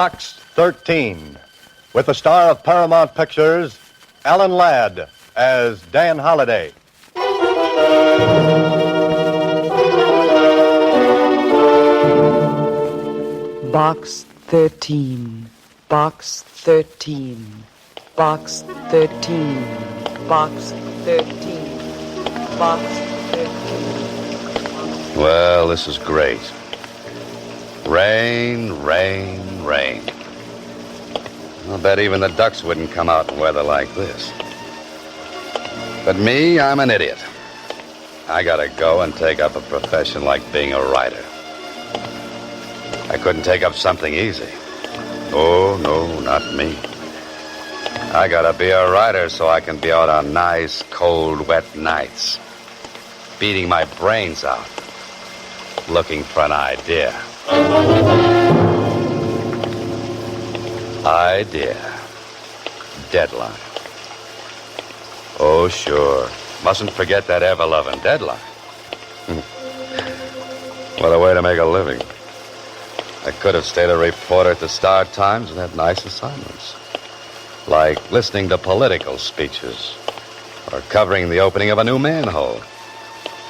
Box 13, with the star of Paramount Pictures, Alan Ladd, as Dan Holliday. Box 13, Box 13, Box 13, Box 13, Box 13. Well, this is great. Rain, rain, rain. I'll bet even the ducks wouldn't come out in weather like this. But me, I'm an idiot. I gotta go and take up a profession like being a writer. I couldn't take up something easy. Oh, no, not me. I gotta be a writer so I can be out on nice, cold, wet nights, beating my brains out, looking for an idea. Idea. Deadline. Oh, sure. Mustn't forget that ever-loving deadline. What a way to make a living. I could have stayed a reporter at the Star-Times and had nice assignments, like listening to political speeches or covering the opening of a new manhole.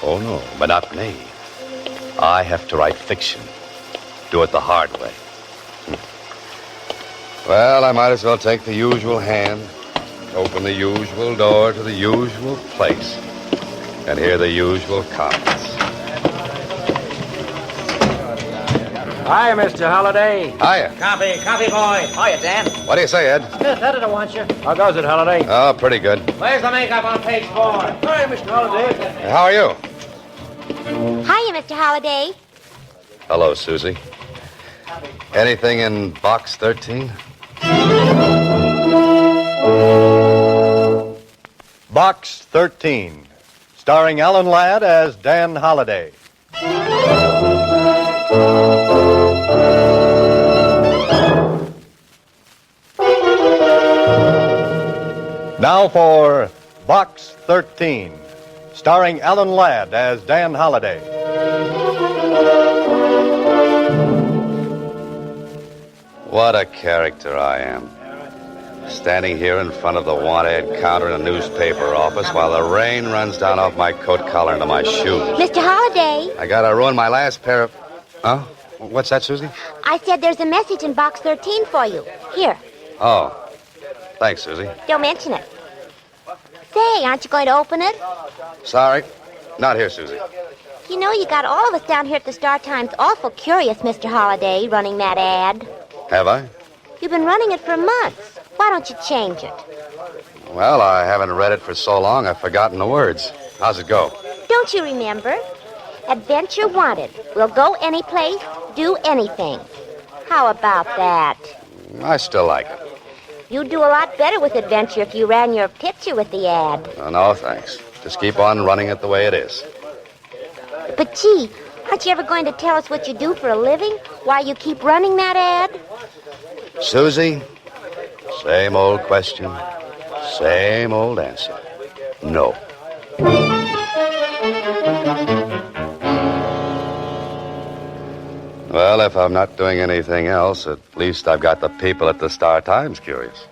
Oh, no, but not me. I have to write fiction. Do it the hard way. Well, I might as well take the usual hand, open the usual door to the usual place, and hear the usual comments. Hi, Mr. Holliday. Hiya. Coffee boy. Hiya, Dan. What do you say, Ed? Smith, editor wants you. How goes it, Holliday? Oh, pretty good. Where's the makeup on page 4? Hi, Mr. Holliday. How are you? Hiya, Mr. Holliday. Hello, Suzy. Anything in Box 13? Box 13, starring Alan Ladd as Dan Holliday. Now for Box 13, starring Alan Ladd as Dan Holliday. What a character I am. Standing here in front of the want-ad counter in a newspaper office while the rain runs down off my coat collar into my shoes. Mr. Holliday. I gotta ruin my last pair of... Huh? What's that, Suzy? I said there's a message in Box 13 for you. Here. Oh. Thanks, Suzy. Don't mention it. Say, aren't you going to open it? Sorry. Not here, Suzy. You know, you got all of us down here at the Star-Times awful curious, Mr. Holliday, running that ad. Have I? You've been running it for months. Why don't you change it? Well, I haven't read it for so long I've forgotten the words. How's it go? Don't you remember? Adventure wanted. We'll go any place, do anything. How about that? I still like it. You'd do a lot better with adventure if you ran your picture with the ad. Oh, no, thanks. Just keep on running it the way it is. But, gee, aren't you ever going to tell us what you do for a living? Why you keep running that ad? Suzy, same old question, same old answer. No. Well, if I'm not doing anything else, at least I've got the people at the Star-Times curious.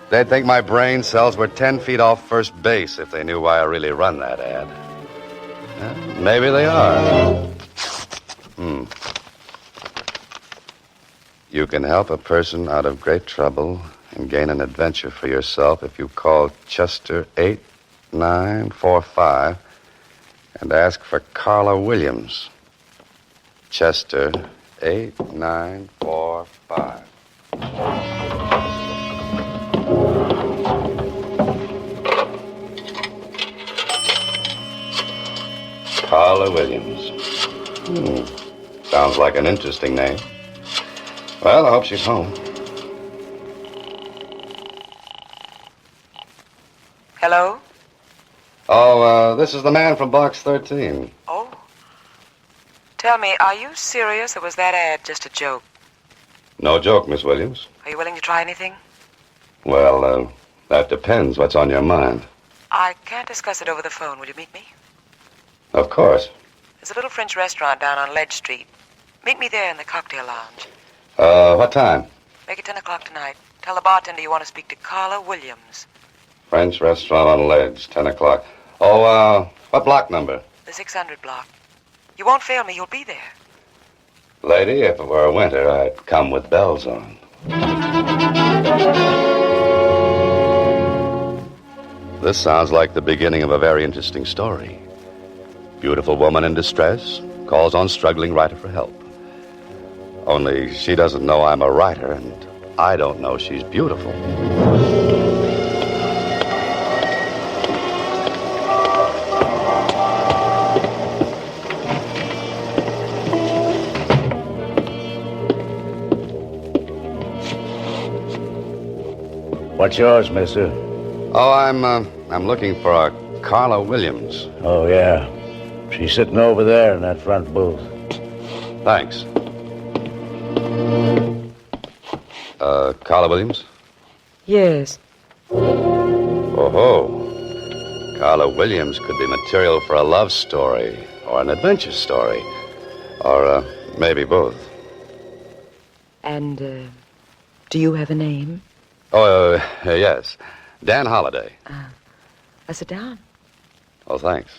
They'd think my brain cells were 10 feet off first base if they knew why I really run that ad. Maybe they are. You can help a person out of great trouble and gain an adventure for yourself if you call Chester 8945 and ask for Carla Williams. Chester 8945. Carla Williams. Sounds like an interesting name. Well, I hope she's home. Hello? Oh, this is the man from Box 13. Oh. Tell me, are you serious or was that ad just a joke? No joke, Miss Williams. Are you willing to try anything? Well, that depends. What's on your mind? I can't discuss it over the phone. Will you meet me? Of course. There's a little French restaurant down on Ledge Street. Meet me there in the cocktail lounge. What time? Make it 10 o'clock tonight. Tell the bartender you want to speak to Carla Williams. French restaurant on Ledge, 10 o'clock. Oh, what block number? The 600 block. You won't fail me. You'll be there. Lady, if it were winter, I'd come with bells on. This sounds like the beginning of a very interesting story. Beautiful woman in distress calls on struggling writer for help. Only she doesn't know I'm a writer, and I don't know she's beautiful. What's yours, mister? Oh, I'm looking for a Carla Williams. Oh, yeah. She's sitting over there in that front booth. Thanks. Carla Williams? Yes. Oh-ho. Carla Williams could be material for a love story or an adventure story. Or maybe both. And, do you have a name? Oh, yes. Dan Holliday. Sit down. Oh, thanks.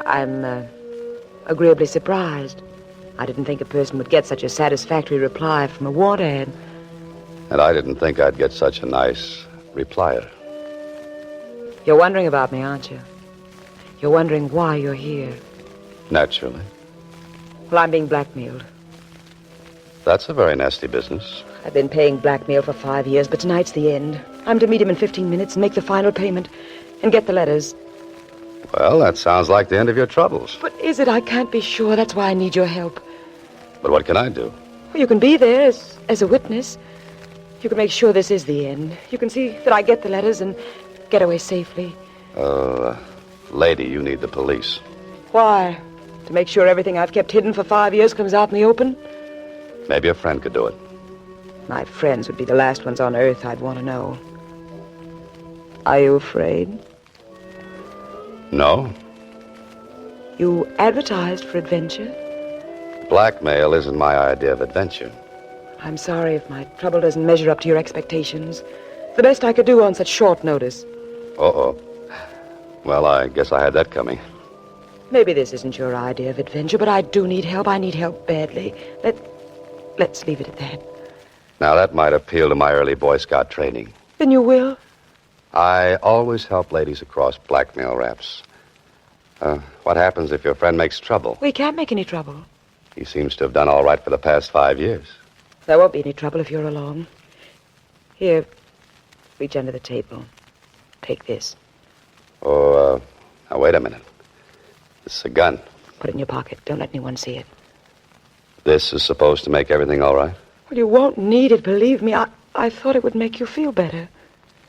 I'm, agreeably surprised. I didn't think a person would get such a satisfactory reply from a want ad. And I didn't think I'd get such a nice replier. You're wondering about me, aren't you? You're wondering why you're here. Naturally. Well, I'm being blackmailed. That's a very nasty business. I've been paying blackmail for 5 years, but tonight's the end. I'm to meet him in 15 minutes and make the final payment and get the letters. Well, that sounds like the end of your troubles. But is it? I can't be sure. That's why I need your help. But what can I do? Well, you can be there as a witness. You can make sure this is the end. You can see that I get the letters and get away safely. Lady, you need the police. Why? To make sure everything I've kept hidden for 5 years comes out in the open? Maybe a friend could do it. My friends would be the last ones on earth I'd want to know. Are you afraid? No. You advertised for adventure? Blackmail isn't my idea of adventure. I'm sorry if my trouble doesn't measure up to your expectations. The best I could do on such short notice. Uh-oh. Well, I guess I had that coming. Maybe this isn't your idea of adventure, but I do need help. I need help badly. Let's leave it at that. Now, that might appeal to my early Boy Scout training. Then you will? I always help ladies across blackmail raps. What happens if your friend makes trouble? We can't make any trouble. He seems to have done all right for the past 5 years. There won't be any trouble if you're along. Here, reach under the table. Take this. Oh, now, wait a minute. This is a gun. Put it in your pocket. Don't let anyone see it. This is supposed to make everything all right? Well, you won't need it, believe me. I thought it would make you feel better.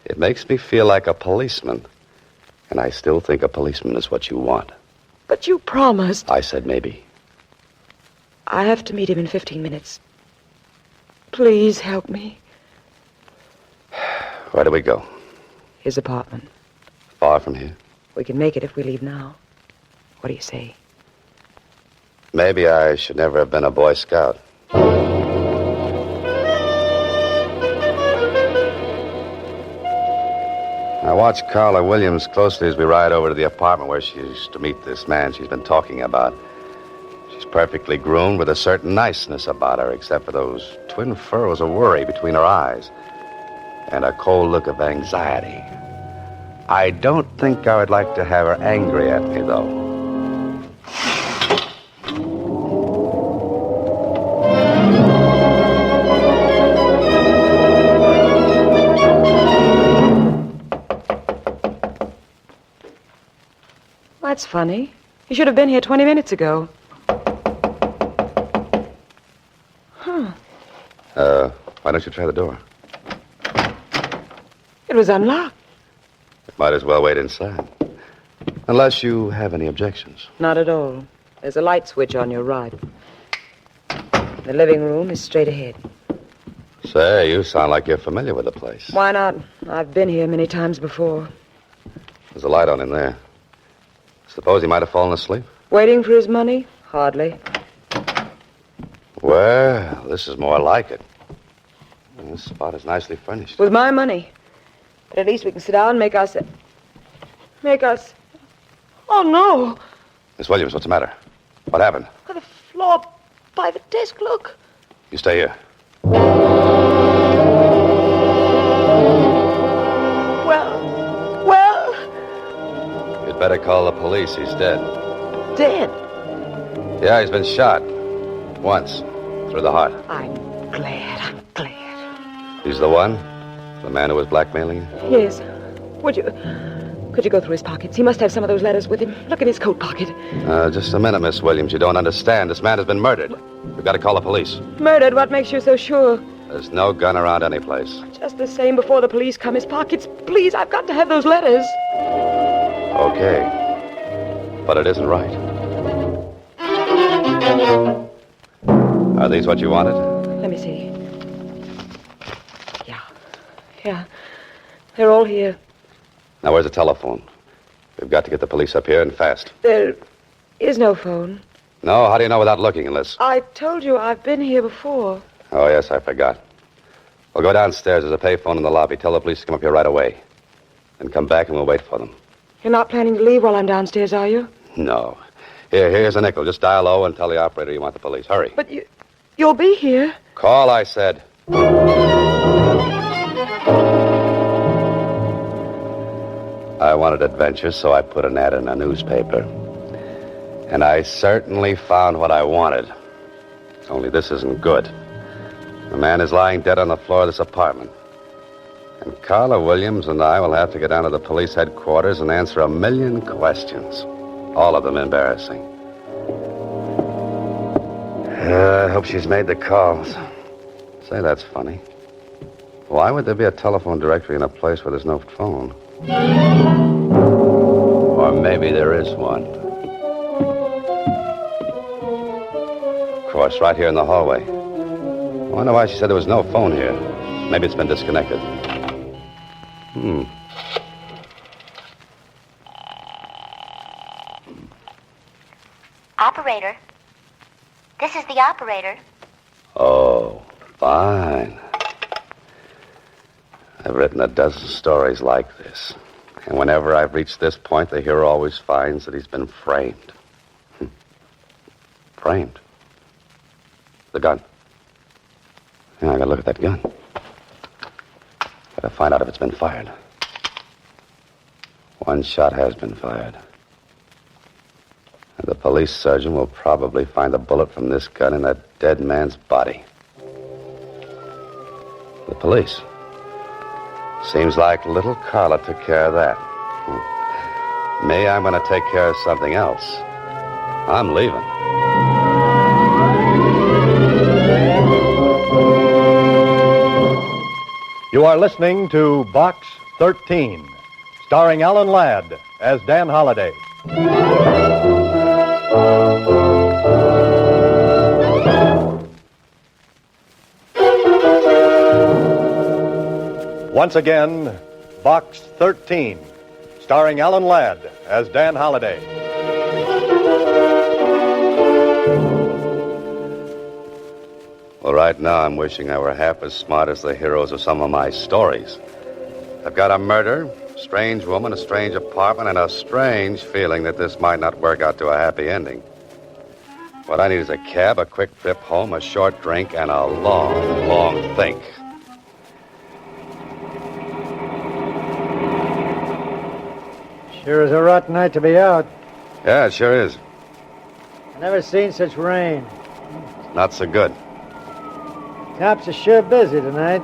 It makes me feel like a policeman. And I still think a policeman is what you want. But you promised. I said maybe. I have to meet him in 15 minutes. Please help me. Where do we go? His apartment. Far from here? We can make it if we leave now. What do you say? Maybe I should never have been a Boy Scout. I watch Carla Williams closely as we ride over to the apartment where she's to meet this man she's been talking about. She's perfectly groomed with a certain niceness about her, except for those twin furrows of worry between her eyes and a cold look of anxiety. I don't think I would like to have her angry at me, though. That's funny. You should have been here 20 minutes ago. Why don't you try the door? It was unlocked. Might as well wait inside. Unless you have any objections. Not at all. There's a light switch on your right. The living room is straight ahead. Say, you sound like you're familiar with the place. Why not? I've been here many times before. There's a light on in there. Suppose he might have fallen asleep? Waiting for his money? Hardly. Well, Well, this is more like it. This spot is nicely furnished. With my money. But at least we can sit down and make us... Oh, no. Miss Williams, what's the matter? What happened? On the floor by the desk, look. You stay here. Well... You'd better call the police. He's dead. Dead? Yeah, he's been shot. Once. Through the heart. I'm glad. He's the one? The man who was blackmailing you? Yes. Could you go through his pockets? He must have some of those letters with him. Look in his coat pocket. Just a minute, Miss Williams. You don't understand. This man has been murdered. We've got to call the police. Murdered? What makes you so sure? There's no gun around any place. Just the same before the police come. His pockets. Please, I've got to have those letters. Okay. But it isn't right. Are these what you wanted? Let me see. Yeah. They're all here. Now, where's the telephone? We've got to get the police up here and fast. There is no phone. No? How do you know without looking unless... I told you I've been here before. Oh, yes, I forgot. We'll go downstairs. There's a payphone in the lobby. Tell the police to come up here right away. Then come back and we'll wait for them. You're not planning to leave while I'm downstairs, are you? No. Here's a nickel. Just dial O and tell the operator you want the police. Hurry. But you'll be here. Call, I said. I wanted adventure, so I put an ad in a newspaper. And I certainly found what I wanted. Only this isn't good. The man is lying dead on the floor of this apartment. And Carla Williams and I will have to get down to the police headquarters and answer 1,000,000 questions. All of them embarrassing. I hope she's made the calls. Say, that's funny. Why would there be a telephone directory in a place where there's no phone? Or maybe there is one. Of course, right here in the hallway. I wonder why she said there was no phone here. Maybe it's been disconnected. Operator. This is the operator. Oh, fine. I've written a dozen stories like this. And whenever I've reached this point, the hero always finds that he's been framed. Framed? The gun. Yeah, I gotta look at that gun. Gotta find out if it's been fired. One shot has been fired. And the police surgeon will probably find the bullet from this gun in that dead man's body. The police. Seems like little Carla took care of that. Me, I'm going to take care of something else. I'm leaving. You are listening to Box 13, starring Alan Ladd as Dan Holliday. Once again, Box 13, starring Alan Ladd as Dan Holliday. Well, right now I'm wishing I were half as smart as the heroes of some of my stories. I've got a murder, a strange woman, a strange apartment, and a strange feeling that this might not work out to a happy ending. What I need is a cab, a quick trip home, a short drink, and a long, long think. Sure is a rotten night to be out. Yeah, it sure is. I never seen such rain. Not so good. Cops are sure busy tonight.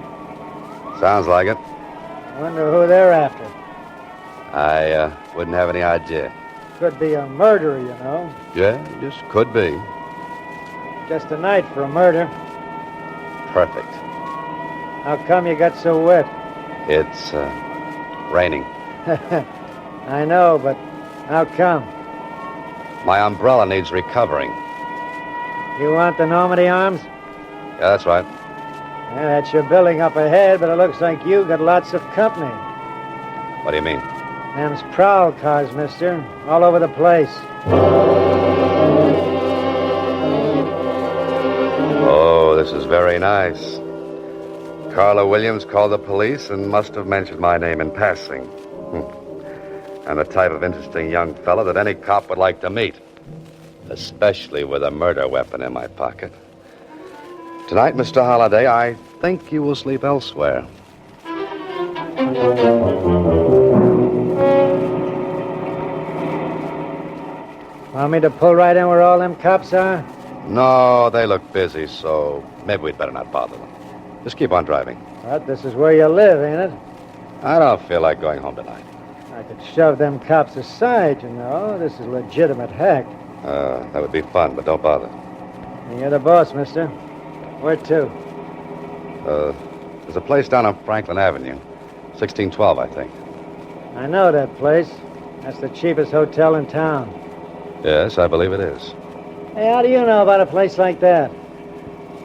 Sounds like it. Wonder who they're after. I wouldn't have any idea. Could be a murderer, you know. Yeah, just could be. Just a night for a murder. Perfect. How come you got so wet? It's raining. I know, but how come? My umbrella needs recovering. You want the Normandy arms? Yeah, that's right. Yeah, that's your building up ahead, but it looks like you got lots of company. What do you mean? Them's prowl cars, mister. All over the place. Oh, was very nice. Carla Williams called the police and must have mentioned my name in passing. I'm the type of interesting young fellow that any cop would like to meet, especially with a murder weapon in my pocket. Tonight, Mr. Holliday, I think you will sleep elsewhere. Want me to pull right in where all them cops are? No, they look busy, so maybe we'd better not bother them. Just keep on driving. But this is where you live, ain't it? I don't feel like going home tonight. I could shove them cops aside, you know. This is legitimate hack. That would be fun, but don't bother. You're the boss, mister. Where to? There's a place down on Franklin Avenue. 1612, I think. I know that place. That's the cheapest hotel in town. Yes, I believe it is. Hey, how do you know about a place like that?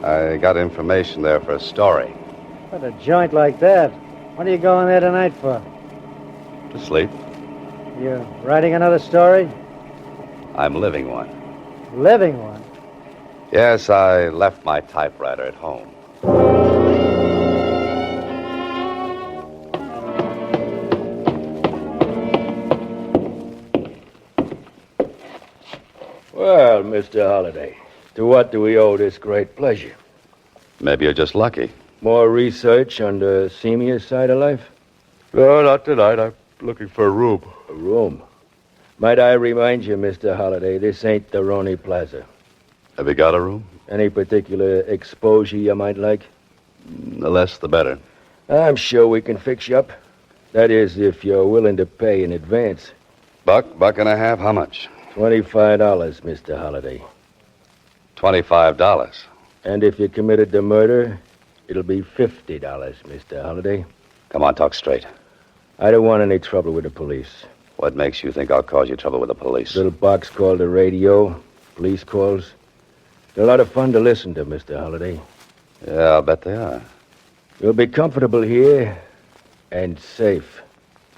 I got information there for a story. What, a joint like that? What are you going there tonight for? To sleep? You writing another story? I'm living one. Living one? Yes, I left my typewriter at home. Well, Mr. Holliday, to what do we owe this great pleasure? Maybe you're just lucky. More research on the seamier side of life? No, not tonight. I'm looking for a room. A room? Might I remind you, Mr. Holliday, this ain't the Roney Plaza. Have you got a room? Any particular exposure you might like? The less, the better. I'm sure we can fix you up. That is, if you're willing to pay in advance. Buck and a half? How much? $25, Mr. Holliday. $25. And if you committed the murder, it'll be $50, Mr. Holliday. Come on, talk straight. I don't want any trouble with the police. What makes you think I'll cause you trouble with the police? Little box called the radio, police calls. They're a lot of fun to listen to, Mr. Holliday. Yeah, I'll bet they are. You'll be comfortable here and safe.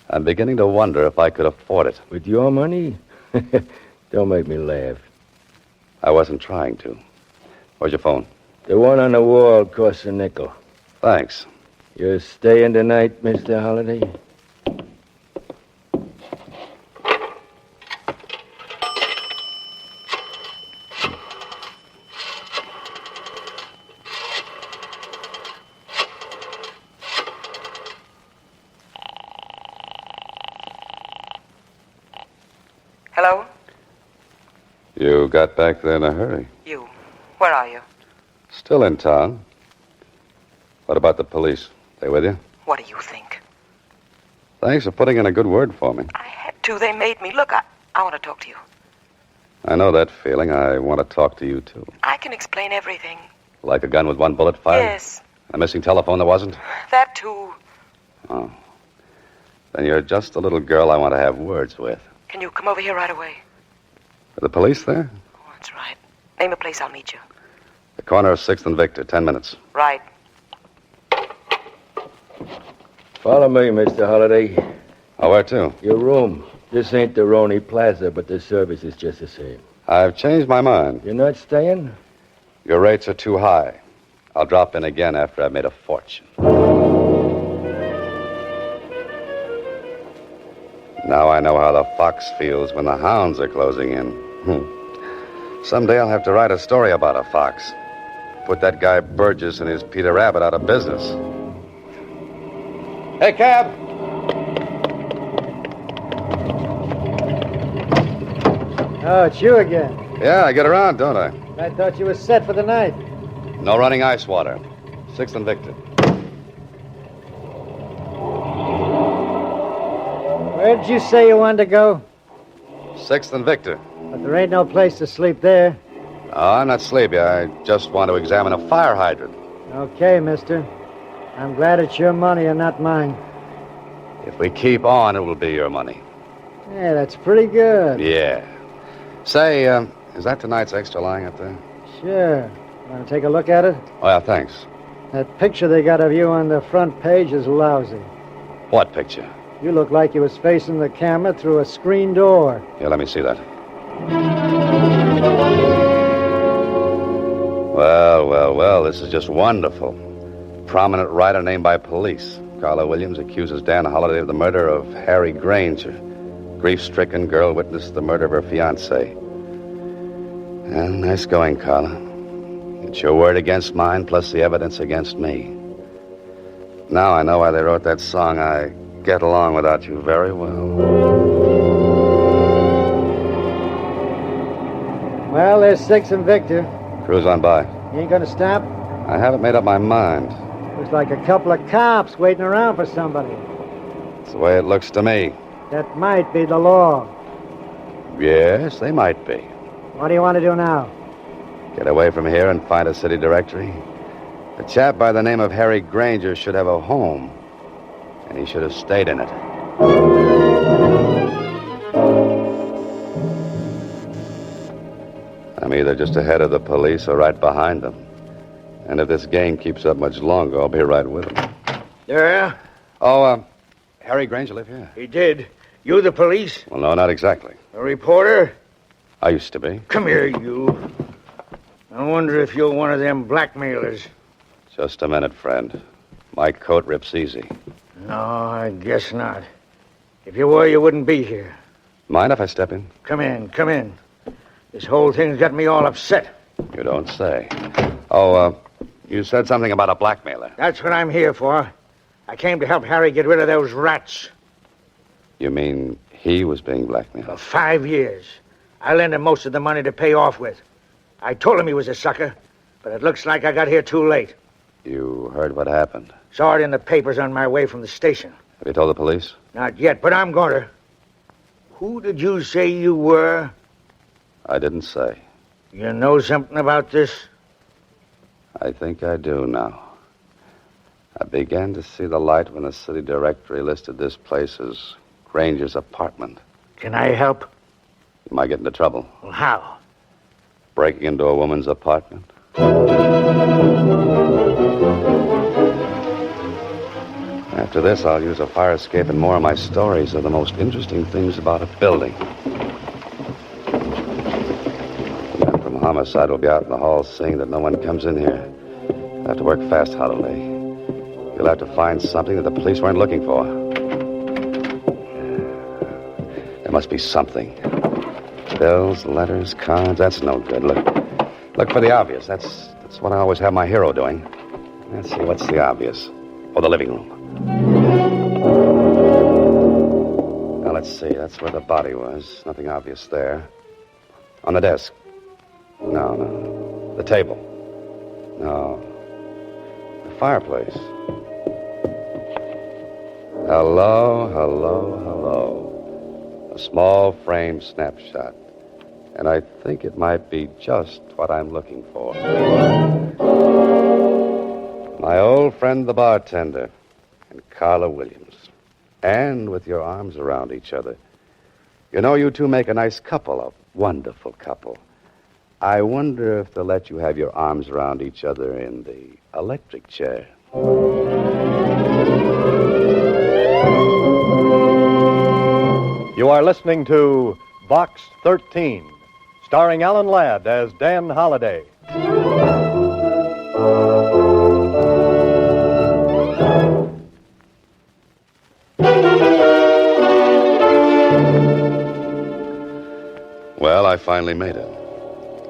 I'm beginning to wonder if I could afford it. With your money? Don't make me laugh. I wasn't trying to. Where's your phone? The one on the wall costs a nickel. Thanks. You're staying tonight, Mr. Holliday? Hello? You got back there in a hurry. You. Where are you? Still in town. What about the police? They with you? What do you think? Thanks for putting in a good word for me. I had to. They made me. Look, I want to talk to you. I know that feeling. I want to talk to you, too. I can explain everything. Like a gun with one bullet fired? Yes. A missing telephone that wasn't? That, too. Oh. Then you're just the little girl I want to have words with. Can you come over here right away? Are the police there? Oh, that's right. Name a place, I'll meet you. The corner of 6th and Victor, 10 minutes. Right. Follow me, Mr. Holliday. Oh, where to? Your room. This ain't the Roney Plaza, but the service is just the same. I've changed my mind. You're not staying? Your rates are too high. I'll drop in again after I've made a fortune. Now I know how the fox feels when the hounds are closing in. Someday I'll have to write a story about a fox. Put that guy Burgess and his Peter Rabbit out of business. Hey, cab! Oh, it's you again. Yeah, I get around, don't I? I thought you were set for the night. No running ice water. 6th and Victor. Where did you say you wanted to go? 6th and Victor. But there ain't no place to sleep there. Oh, I'm not sleepy. I just want to examine a fire hydrant. Okay, mister. I'm glad it's your money and not mine. If we keep on, it will be your money. Yeah, that's pretty good. Yeah. Say, is that tonight's extra lying up there? Sure. Want to take a look at it? Oh, yeah, thanks. That picture they got of you on the front page is lousy. What picture? You look like you was facing the camera through a screen door. Here, let me see that. Well, this is just wonderful. Prominent writer named by police. Carla Williams accuses Dan Holliday of the murder of Harry Granger. Grief-stricken girl witnessed the murder of her fiancé. Well, nice going, Carla. It's your word against mine, plus the evidence against me. Now I know why they wrote that song, I Get Along Without You Very Well. Well, there's Six and Victor. Cruise on by. You ain't gonna stop? I haven't made up my mind. Looks like a couple of cops waiting around for somebody. It's the way it looks to me. That might be the law. Yes, they might be. What do you want to do now? Get away from here and find a city directory. A chap by the name of Harry Granger should have a home, and he should have stayed in it. I'm either just ahead of the police or right behind them. And if this game keeps up much longer, I'll be right with them. Yeah? Oh, Harry Granger live here? He did. You the police? Well, no, not exactly. A reporter? I used to be. Come here, you. I wonder if you're one of them blackmailers. Just a minute, friend. My coat rips easy. No, I guess not. If you were, you wouldn't be here. Mind if I step in? Come in, come in. This whole thing's got me all upset. You don't say. Oh, you said something about a blackmailer. That's what I'm here for. I came to help Harry get rid of those rats. You mean he was being blackmailed? For 5 years. I lent him most of the money to pay off with. I told him he was a sucker, but it looks like I got here too late. You heard what happened? Saw it in the papers on my way from the station. Have you told the police? Not yet, but I'm going to. Who did you say you were? I didn't say. You know something about this? I think I do now. I began to see the light when the city directory listed this place as Granger's apartment. Can I help? You might get into trouble. Well, how? Breaking into a woman's apartment. After this, I'll use a fire escape, and more of my stories are the most interesting things about a building. The man from homicide will be out in the hall seeing that no one comes in here. You'll have to work fast, Holloway. You'll have to find something that the police weren't looking for. There must be something. Bills, letters, cards, that's no good. Look for the obvious. That's what I always have my hero doing. Let's see, what's the obvious? Oh, the living room. Now, let's see. That's where the body was. Nothing obvious there. On the desk. No. The table. No. The fireplace. Hello. A small frame snapshot. And I think it might be just what I'm looking for. My old friend, the bartender, and Carla Williams. And with your arms around each other. You know, you two make a nice couple, a wonderful couple. I wonder if they'll let you have your arms around each other in the electric chair. You are listening to Box 13, starring Alan Ladd as Dan Holliday. Well, I finally made it.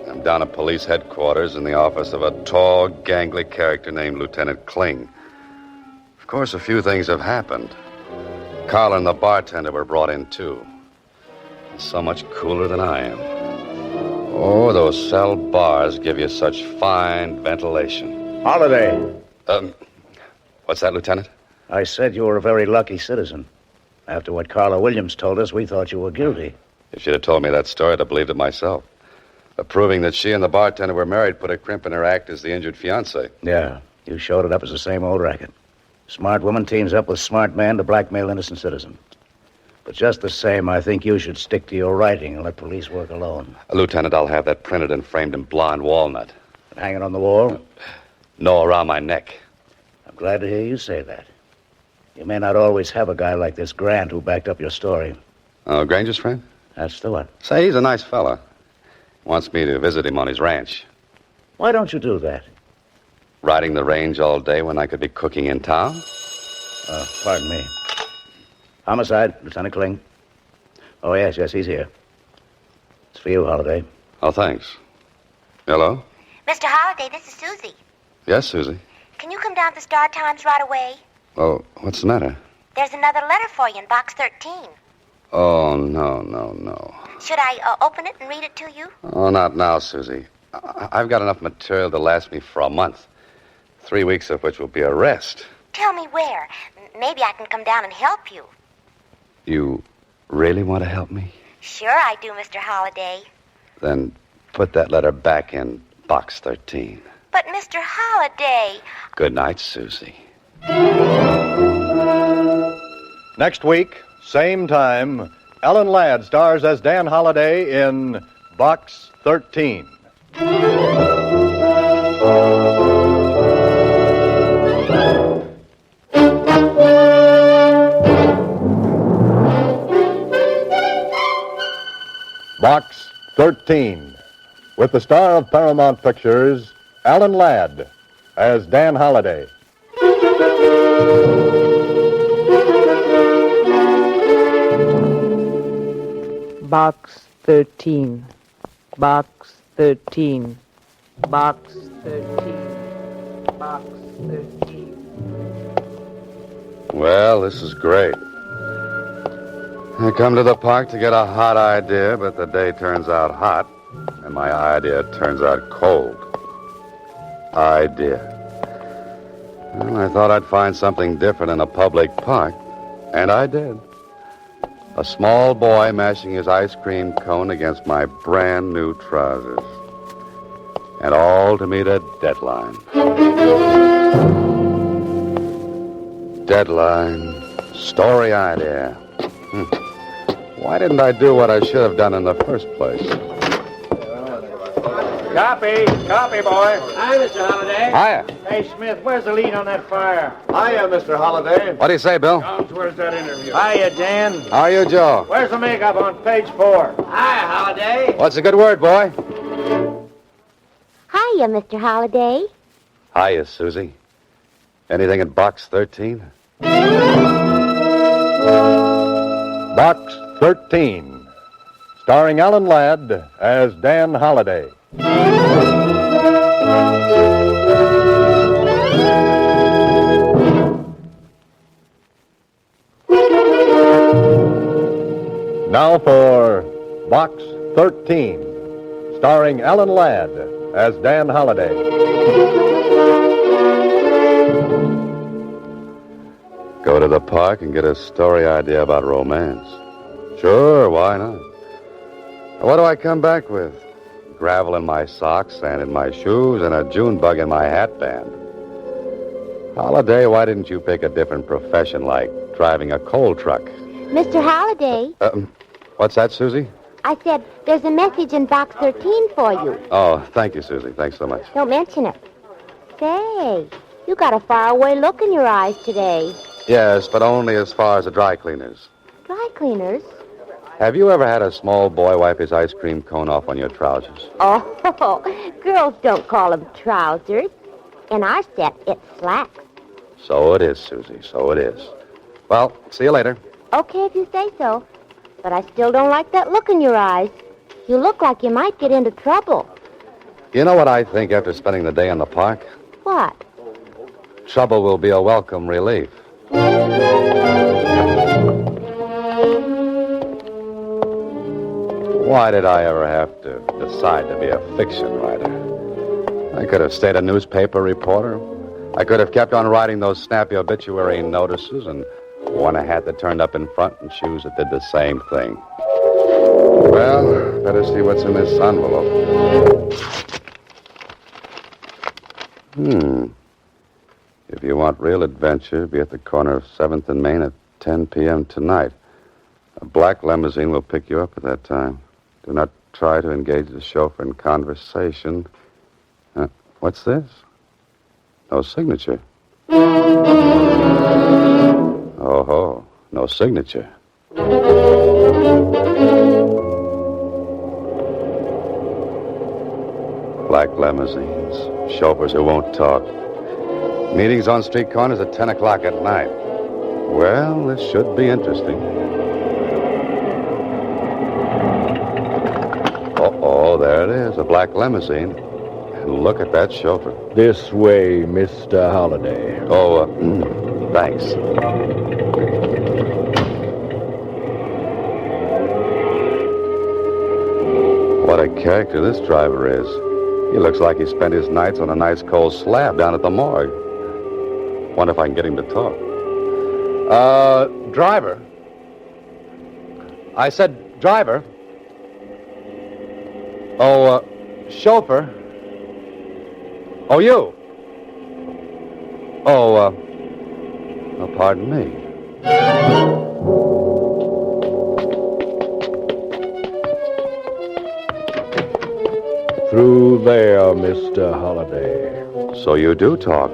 I'm down at police headquarters in the office of a tall, gangly character named Lieutenant Kling. Of course, a few things have happened. Carl and the bartender were brought in, too. So much cooler than I am. Oh, those cell bars give you such fine ventilation. Holiday. What's that, Lieutenant? I said you were a very lucky citizen. After what Carla Williams told us, we thought you were guilty. If she'd have told me that story, I'd have believed it myself. But proving that she and the bartender were married put a crimp in her act as the injured fiancé. Yeah, you showed it up as the same old racket. Smart woman teams up with smart man to blackmail innocent citizen. But just the same, I think you should stick to your writing and let police work alone. Lieutenant, I'll have that printed and framed in blonde walnut. And hang it on the wall? No, around my neck. I'm glad to hear you say that. You may not always have a guy like this Grant who backed up your story. Oh, Granger's friend? That's the one. Say, he's a nice fella. Wants me to visit him on his ranch. Why don't you do that? Riding the range all day when I could be cooking in town? Pardon me. Homicide, Lieutenant Kling. Oh, yes, he's here. It's for you, Holliday. Oh, thanks. Hello? Mr. Holliday, this is Suzy. Yes, Suzy. Can you come down to the Star Times right away? Oh, what's the matter? There's another letter for you in box 13. Oh, no. Should I open it and read it to you? Oh, not now, Suzy. I've got enough material to last me for a month. 3 weeks of which will be a rest. Tell me where. Maybe I can come down and help you. You really want to help me? Sure I do, Mr. Holliday. Then put that letter back in box 13. But, Mr. Holliday... Good night, Suzy. Next week, same time, Ellen Ladd stars as Dan Holliday in Box 13. Box 13, with the star of Paramount Pictures, Ellen Ladd, as Dan Holliday. Box 13. Box 13. Box 13. Box 13. Well, this is great. I come to the park to get a hot idea, but the day turns out hot, and my idea turns out cold. Idea. Well, I thought I'd find something different in a public park, and I did. A small boy mashing his ice cream cone against my brand new trousers. And all to meet a deadline. Deadline. Story idea. Why didn't I do what I should have done in the first place? Copy, boy. Hi, Mr. Holliday. Hiya. Hey, Smith, where's the lead on that fire? Hiya, Mr. Holliday. What do you say, Bill? Where's that interview? Hiya, Dan. How are you, Joe? Where's the makeup on page 4? Hi, Holliday. What's a good word, boy? Hiya, Mr. Holliday. Hiya, Suzy. Anything in box 13? Box 13, starring Ellen Ladd as Dan Holliday. Now for Box 13, starring Ellen Ladd as Dan Holliday. Go to the park and get a story idea about romance. Sure, why not? What do I come back with? Gravel in my socks, sand in my shoes, and a June bug in my hat band. Holliday, why didn't you pick a different profession like driving a coal truck? Mr. Holliday, What's that, Suzy? I said there's a message in box 13 for you. Oh, thank you, Suzy. Thanks so much. Don't mention it. Say, you got a faraway look in your eyes today. Yes, but only as far as the dry cleaners. Dry cleaners? Have you ever had a small boy wipe his ice cream cone off on your trousers? Oh, girls don't call them trousers. In our set, it's slacks. So it is, Suzy. So it is. Well, see you later. Okay, if you say so. But I still don't like that look in your eyes. You look like you might get into trouble. You know what I think after spending the day in the park? What? Trouble will be a welcome relief. Why did I ever have to decide to be a fiction writer? I could have stayed a newspaper reporter. I could have kept on writing those snappy obituary notices and worn a hat that turned up in front and shoes that did the same thing. Well, better see what's in this envelope. If you want real adventure, be at the corner of 7th and Main at 10 p.m. tonight. A black limousine will pick you up at that time. Do not try to engage the chauffeur in conversation. What's this? No signature. Oh, no signature. Black limousines, chauffeurs who won't talk. Meetings on street corners at 10 o'clock at night. Well, this should be interesting. Oh, there it is, a black limousine. And look at that chauffeur. This way, Mr. Holliday. Oh, thanks. What a character this driver is. He looks like he spent his nights on a nice cold slab down at the morgue. Wonder if I can get him to talk. Driver. I said driver. Oh, chauffeur. Oh, you. Oh, pardon me. Through there, Mr. Holliday. So you do talk.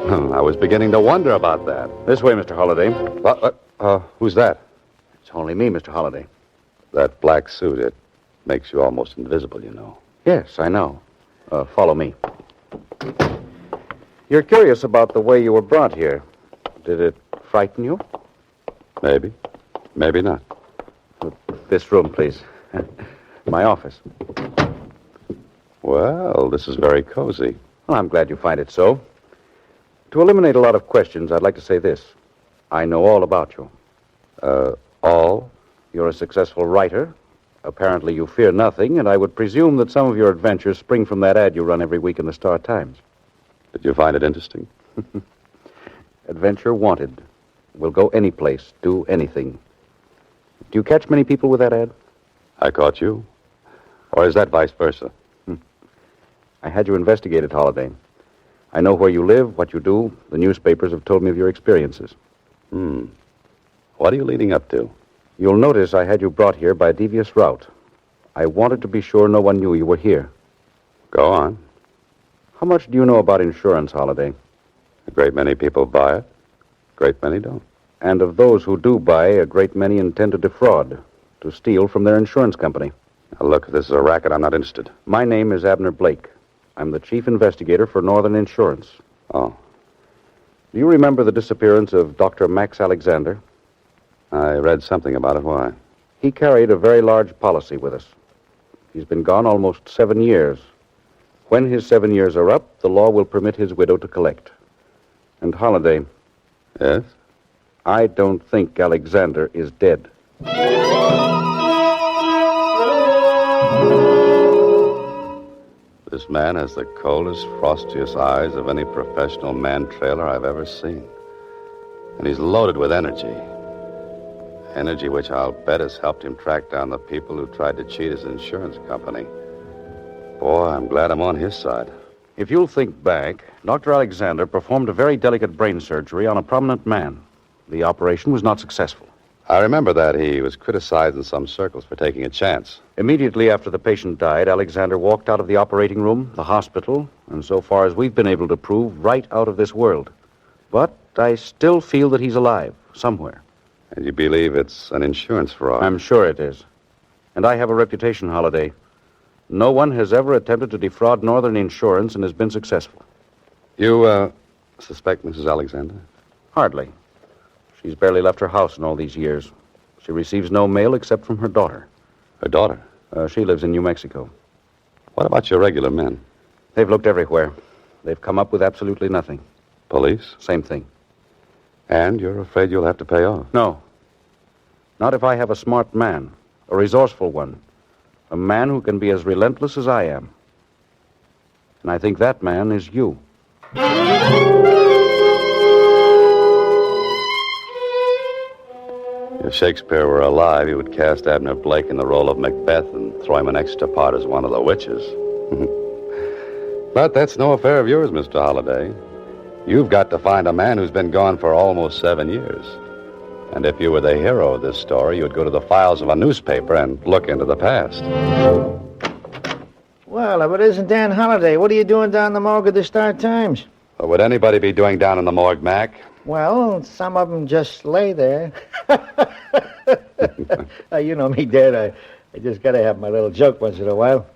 I was beginning to wonder about that. This way, Mr. Holliday. Who's that? It's only me, Mr. Holliday. That black suit, it makes you almost invisible, you know. Yes, I know. Follow me. You're curious about the way you were brought here. Did it frighten you? Maybe. Maybe not. This room, please. My office. Well, this is very cozy. Well, I'm glad you find it so. To eliminate a lot of questions, I'd like to say this. I know all about you. All? You're a successful writer. Apparently you fear nothing, and I would presume that some of your adventures spring from that ad you run every week in the Star-Times. Did you find it interesting? Adventure wanted. Will go any place, do anything. Do you catch many people with that ad? I caught you. Or is that vice versa? I had you investigated, Holliday. I know where you live, what you do. The newspapers have told me of your experiences. What are you leading up to? You'll notice I had you brought here by a devious route. I wanted to be sure no one knew you were here. Go on. How much do you know about insurance, Holliday? A great many people buy it. A great many don't. And of those who do buy, a great many intend to defraud, to steal from their insurance company. Now, look, if this is a racket, I'm not interested. My name is Abner Blake. I'm the chief investigator for Northern Insurance. Oh. Do you remember the disappearance of Dr. Max Alexander? I read something about it. Why? He carried a very large policy with us. He's been gone almost 7 years. When his 7 years are up, the law will permit his widow to collect. And Holliday. Yes? I don't think Alexander is dead. This man has the coldest, frostiest eyes of any professional man-trailer I've ever seen. And he's loaded with energy. Energy which I'll bet has helped him track down the people who tried to cheat his insurance company. Boy, I'm glad I'm on his side. If you'll think back, Dr. Alexander performed a very delicate brain surgery on a prominent man. The operation was not successful. I remember that he was criticized in some circles for taking a chance. Immediately after the patient died, Alexander walked out of the operating room, the hospital, and so far as we've been able to prove, right out of this world. But I still feel that he's alive, somewhere. And you believe it's an insurance fraud? I'm sure it is. And I have a reputation, Holliday. No one has ever attempted to defraud Northern Insurance and has been successful. You, suspect Mrs. Alexander? Hardly. She's barely left her house in all these years. She receives no mail except from her daughter. Her daughter? She lives in New Mexico. What about your regular men? They've looked everywhere. They've come up with absolutely nothing. Police? Same thing. And you're afraid you'll have to pay off? No. Not if I have a smart man, a resourceful one, a man who can be as relentless as I am. And I think that man is you. If Shakespeare were alive, he would cast Abner Blake in the role of Macbeth and throw him an extra part as one of the witches. But that's no affair of yours, Mr. Holliday. You've got to find a man who's been gone for almost 7 years. And if you were the hero of this story, you'd go to the files of a newspaper and look into the past. Well, if it isn't Dan Holliday, what are you doing down the morgue of the Star-Times? What would anybody be doing down in the morgue, Mac? Well, some of them just lay there. You know me, Dad. I just got to have my little joke once in a while.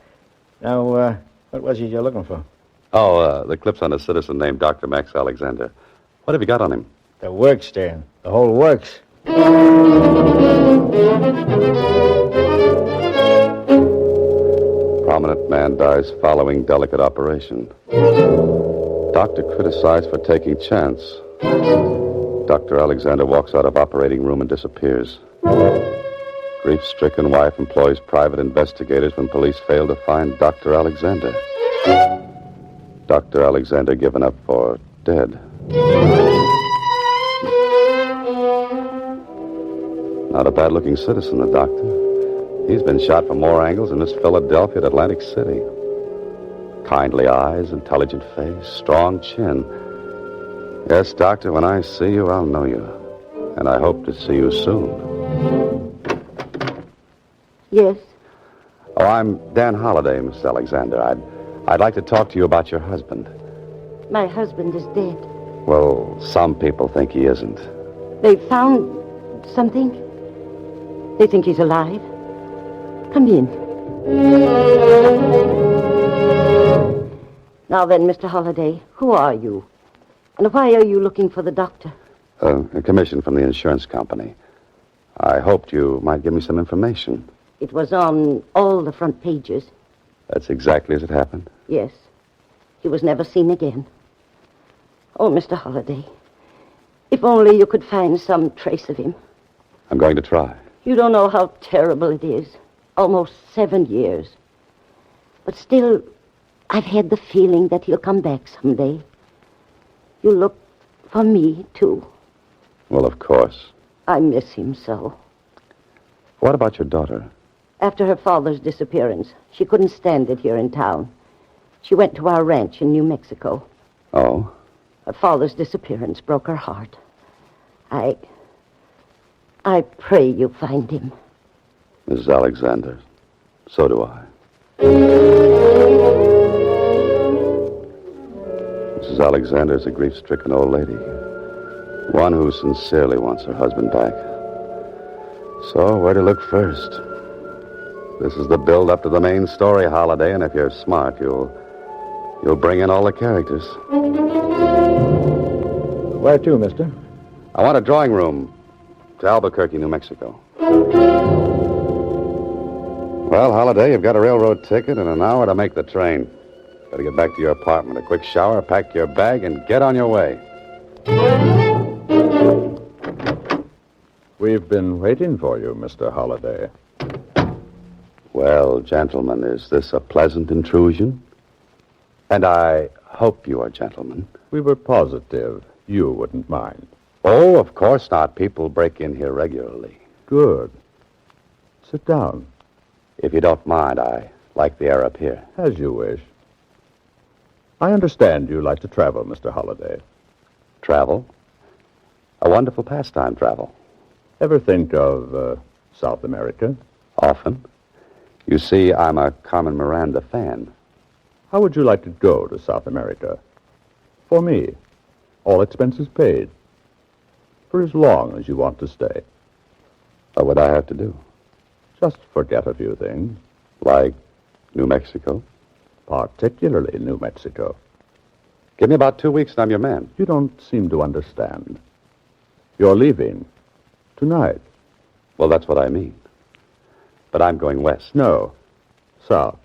Now, What was it you're looking for? Oh, the clips on a citizen named Dr. Max Alexander. What have you got on him? The works, Dan. The whole works. Prominent man dies following delicate operation. Doctor criticized for taking chance. Dr. Alexander walks out of operating room and disappears. Grief-stricken wife employs private investigators when police fail to find Dr. Alexander. Dr. Alexander given up for dead. Not a bad-looking citizen, the doctor. He's been shot from more angles in Miss Philadelphia at Atlantic City. Kindly eyes, intelligent face, strong chin. Yes, doctor, when I see you, I'll know you. And I hope to see you soon. Yes? Oh, I'm Dan Holliday, Miss Alexander. I'd like to talk to you about your husband. My husband is dead. Well, some people think he isn't. They found something? They think he's alive? Come in. Now then, Mr. Holliday, who are you? And why are you looking for the doctor? A commission from the insurance company. I hoped you might give me some information. It was on all the front pages. That's exactly as it happened? Yes. He was never seen again. Oh, Mr. Holliday, if only you could find some trace of him. I'm going to try. You don't know how terrible it is. Almost 7 years. But still, I've had the feeling that he'll come back someday. You look for me, too. Well, of course. I miss him so. What about your daughter? After her father's disappearance, she couldn't stand it here in town. She went to our ranch in New Mexico. Oh? Her father's disappearance broke her heart. I pray you find him. Mrs. Alexander, so do I. Mrs. Alexander is a grief-stricken old lady. One who sincerely wants her husband back. So, where to look first? This is the build-up to the main story, Holiday, and if you're smart, you'll bring in all the characters. Where to, mister? I want a drawing room to Albuquerque, New Mexico. Well, Holiday, you've got a railroad ticket and an hour to make the train. Better get back to your apartment, a quick shower, pack your bag, and get on your way. We've been waiting for you, Mr. Holliday. Well, gentlemen, is this a pleasant intrusion? And I hope you are gentlemen. We were positive you wouldn't mind. Oh, of course not. People break in here regularly. Good. Sit down. If you don't mind, I like the air up here. As you wish. I understand you like to travel, Mr. Holliday. Travel? A wonderful pastime, travel. Ever think of South America? Often. You see, I'm a Carmen Miranda fan. How would you like to go to South America? For me. All expenses paid. For as long as you want to stay. What would I have to do? Just forget a few things. Like New Mexico? Particularly New Mexico. Give me about 2 weeks and I'm your man. You don't seem to understand. You're leaving. Tonight. Well, that's what I mean. But I'm going west. No. South.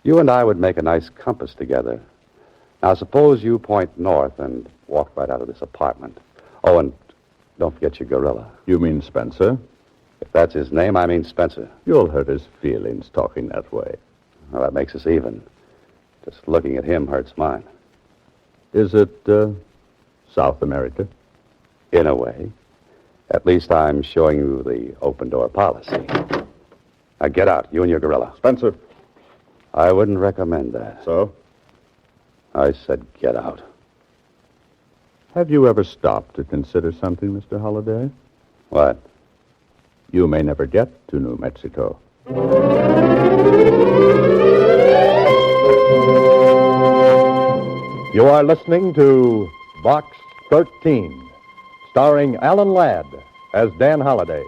You and I would make a nice compass together. Now, suppose you point north and walk right out of this apartment. Oh, and don't forget your gorilla. You mean Spencer? If that's his name, I mean Spencer. You'll hurt his feelings talking that way. Well, that makes us even. Just looking at him hurts mine. Is it, South America? In a way. At least I'm showing you the open-door policy. Now, get out, you and your gorilla. Spencer. I wouldn't recommend that. So? I said get out. Have you ever stopped to consider something, Mr. Holliday? What? You may never get to New Mexico. You are listening to Box 13, starring Alan Ladd as Dan Holliday.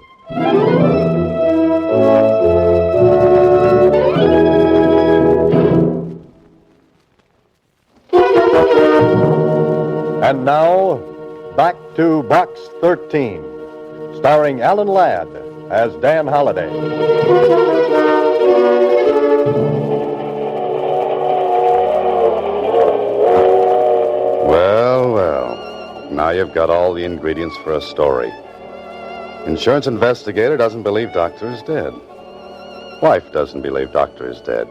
And now, back to Box 13, starring Alan Ladd as Dan Holliday. Well. Now you've got all the ingredients for a story. Insurance investigator doesn't believe doctor is dead. Wife doesn't believe doctor is dead.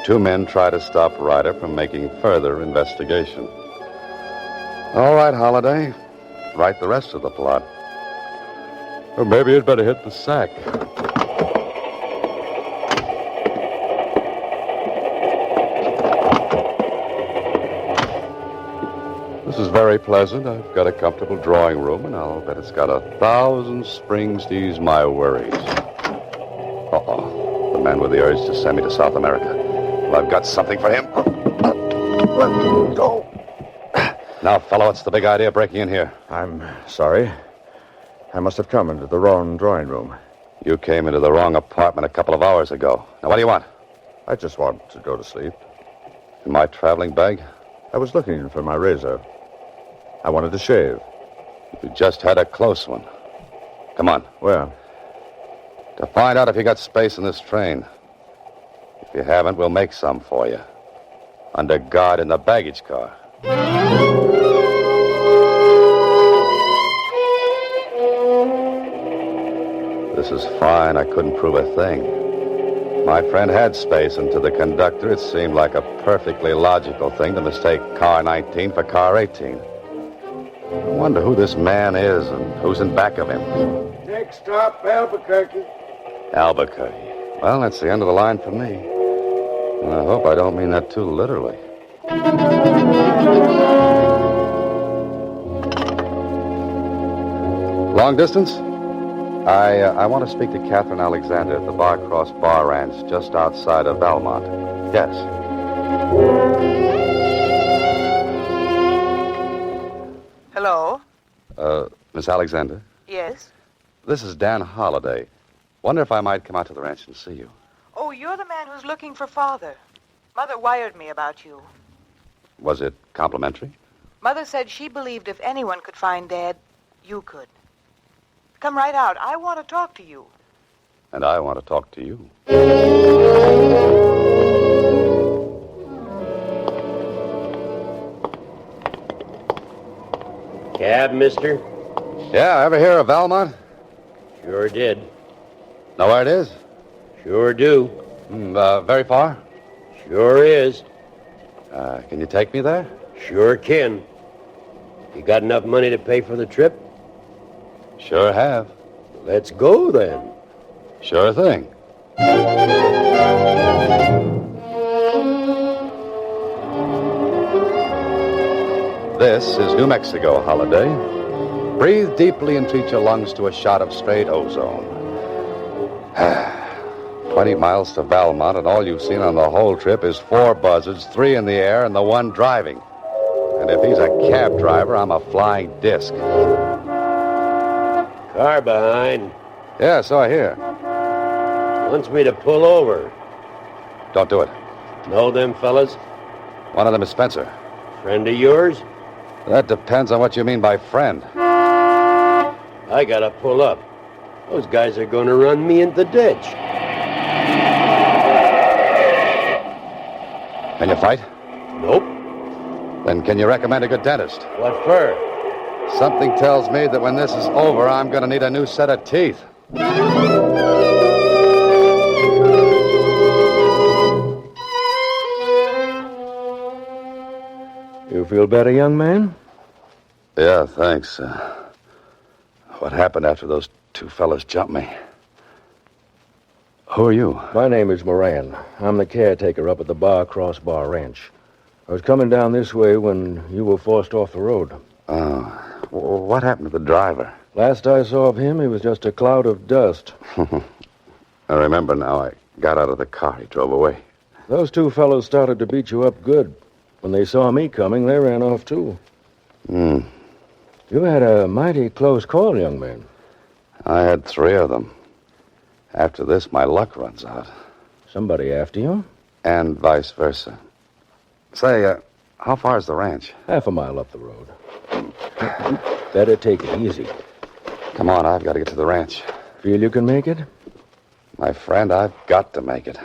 Two men try to stop Ryder from making further investigation. All right, Holliday. Write the rest of the plot. Or maybe you'd better hit the sack. This is very pleasant. I've got a comfortable drawing room, and I'll bet it's got 1,000 springs to ease my worries. Uh-oh. The man with the urge to send me to South America. Well, I've got something for him. Let go. Now, fellow, what's the big idea breaking in here? I'm sorry. I must have come into the wrong drawing room. You came into the wrong apartment a couple of hours ago. Now, what do you want? I just want to go to sleep. In my traveling bag? I was looking for my razor. I wanted to shave. You just had a close one. Come on. Where? To find out if you got space in this train. If you haven't, we'll make some for you. Under guard in the baggage car. This is fine. I couldn't prove a thing. My friend had space, and to the conductor, it seemed like a perfectly logical thing to mistake car 19 for car 18. I wonder who this man is and who's in back of him. Next stop, Albuquerque. Albuquerque. Well, that's the end of the line for me. And I hope I don't mean that too literally. Long distance? I want to speak to Catherine Alexander at the Barcross Bar Ranch just outside of Valmont. Yes. Hello? Miss Alexander? Yes? This is Dan Holliday. Wonder if I might come out to the ranch and see you. Oh, you're the man who's looking for Father. Mother wired me about you. Was it complimentary? Mother said she believed if anyone could find Dad, you could. Come right out. I want to talk to you. And I want to talk to you. Cab, mister? Yeah, ever hear of Valmont? Sure did. Know where it is? Sure do. Very far? Sure is. Can you take me there? Sure can. You got enough money to pay for the trip? Sure have. Let's go, then. Sure thing. This is New Mexico, Holiday. Breathe deeply and treat your lungs to a shot of straight ozone. 20 miles to Valmont, and all you've seen on the whole trip is 4 buzzards, 3 in the air, and the 1 driving. And if he's a cab driver, I'm a flying disc. Car behind. Yeah, so I hear. Wants me to pull over. Don't do it. Know them fellas? One of them is Spencer. Friend of yours? That depends on what you mean by friend. I gotta pull up. Those guys are gonna run me into the ditch. Can you fight? Nope. Then can you recommend a good dentist? What for? Something tells me that when this is over, I'm going to need a new set of teeth. You feel better, young man? Yeah, thanks. What happened after those 2 fellas jumped me? Who are you? My name is Moran. I'm the caretaker up at the Barcross Bar Ranch. I was coming down this way when you were forced off the road. Oh. What happened to the driver? Last I saw of him, he was just a cloud of dust. I remember now. I got out of the car. He drove away. Those 2 fellows started to beat you up good. When they saw me coming, they ran off, too. You had a mighty close call, young man. I had 3 of them. After this, my luck runs out. Somebody after you? And vice versa. Say, How far is the ranch? Half a mile up the road. Better take it easy. Come on, I've got to get to the ranch. Feel you can make it? My friend, I've got to make it.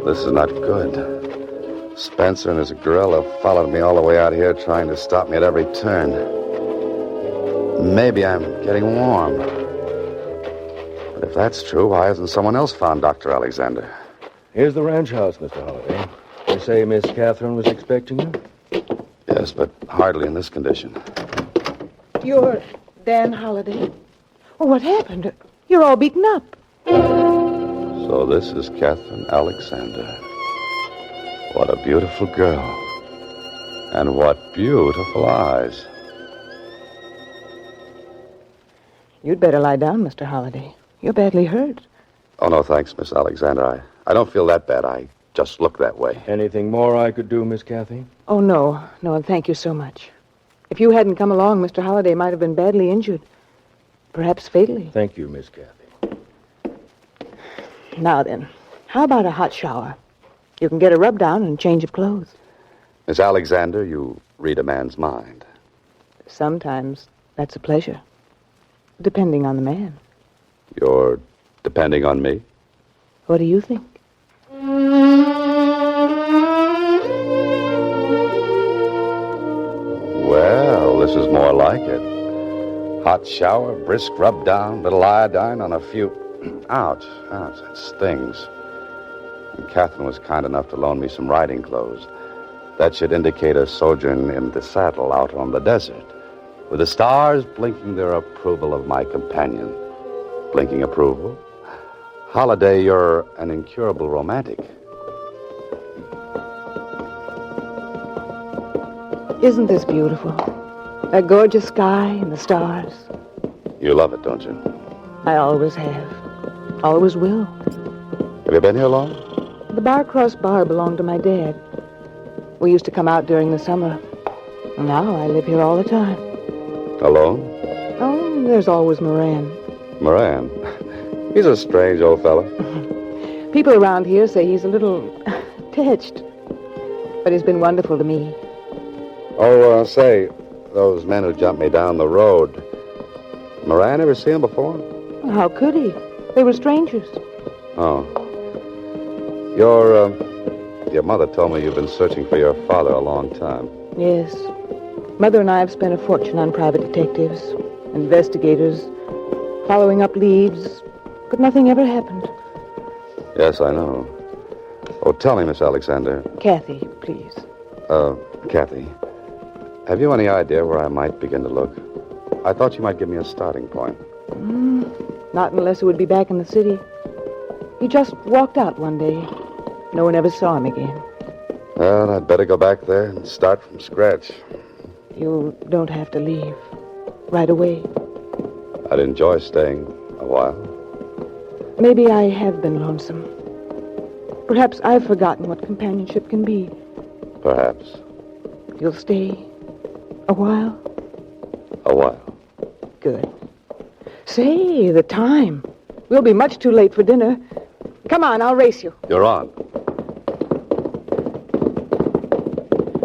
This is not good. Spencer and his gorilla followed me all the way out here, trying to stop me at every turn. Maybe I'm getting warm. But if that's true, why hasn't someone else found Dr. Alexander? Here's the ranch house, Mr. Holliday. They say Miss Catherine was expecting you? Yes, but hardly in this condition. You're Dan Holliday. Oh, what happened? You're all beaten up. So this is Catherine Alexander. What a beautiful girl. And what beautiful eyes. You'd better lie down, Mr. Holliday. You're badly hurt. Oh, no, thanks, Miss Alexander. I don't feel that bad. I just look that way. Anything more I could do, Miss Cathy? Oh, no. No, and thank you so much. If you hadn't come along, Mr. Holliday might have been badly injured. Perhaps fatally. Thank you, Miss Cathy. Now then, how about a hot shower? You can get a rub down and change of clothes. Miss Alexander, you read a man's mind. Sometimes that's a pleasure. Depending on the man. You're depending on me? What do you think? Well, this is more like it. Hot shower, brisk rub down, little iodine on a few... Ouch, that stings. And Catherine was kind enough to loan me some riding clothes. That should indicate a sojourn in the saddle out on the desert, with the stars blinking their approval of my companion. Blinking approval? Holliday, you're an incurable romantic. Isn't this beautiful? That gorgeous sky and the stars. You love it, don't you? I always have. Always will. Have you been here long? The Barcross Bar belonged to my dad. We used to come out during the summer. And now I live here all the time. Alone? Oh, there's always Moran. Moran? He's a strange old fella. People around here say he's a little touched. But he's been wonderful to me. Oh, say, those men who jumped me down the road. Moran, ever see him before? How could he? They were strangers. Oh. Your mother told me you've been searching for your father a long time. Yes. Mother and I have spent a fortune on private detectives, investigators, following up leads, but nothing ever happened. Yes, I know. Oh, tell me, Miss Alexander. Kathy, please. Kathy, have you any idea where I might begin to look? I thought you might give me a starting point. Not unless it would be back in the city. He just walked out one day. No one ever saw him again. Well, I'd better go back there and start from scratch. You don't have to leave. Right away. I'd enjoy staying a while. Maybe I have been lonesome. Perhaps I've forgotten what companionship can be. Perhaps. You'll stay a while? A while. Good. Say, the time. We'll be much too late for dinner. Come on, I'll race you. You're on.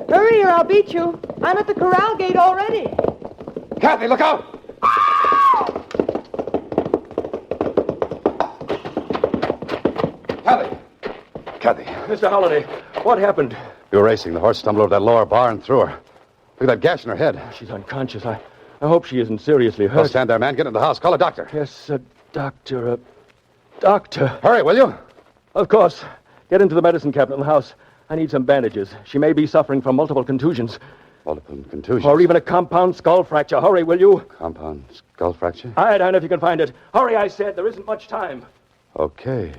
Hurry or I'll beat you. I'm at the corral gate already. Kathy, look out! Kathy. Mr. Holliday, what happened? You were racing. The horse stumbled over that lower bar and threw her. Look at that gash in her head. She's unconscious. I hope she isn't seriously hurt. Don't stand there, man. Get into the house. Call a doctor. Yes, a doctor. Doctor. Hurry, will you? Of course. Get into the medicine cabinet in the house. I need some bandages. She may be suffering from multiple contusions. Multiple contusions? Or even a compound skull fracture. Hurry, will you? Compound skull fracture? Iodine, if you can find it. Hurry, I said. There isn't much time. Okay,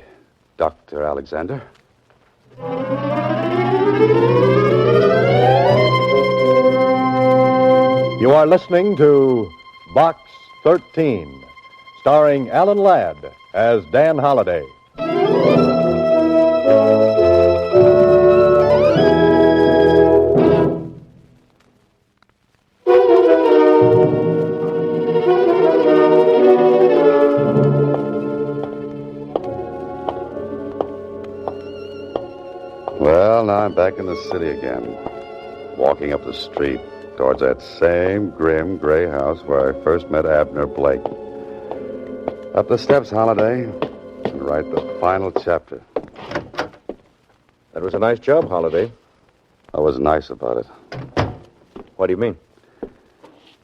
Dr. Alexander. You are listening to Box 13, starring Alan Ladd as Dan Holliday. I'm back in the city again, walking up the street towards that same grim gray house where I first met Abner Blake. Up the steps, Holiday, and write the final chapter. That was a nice job, Holiday. I was nice about it. What do you mean?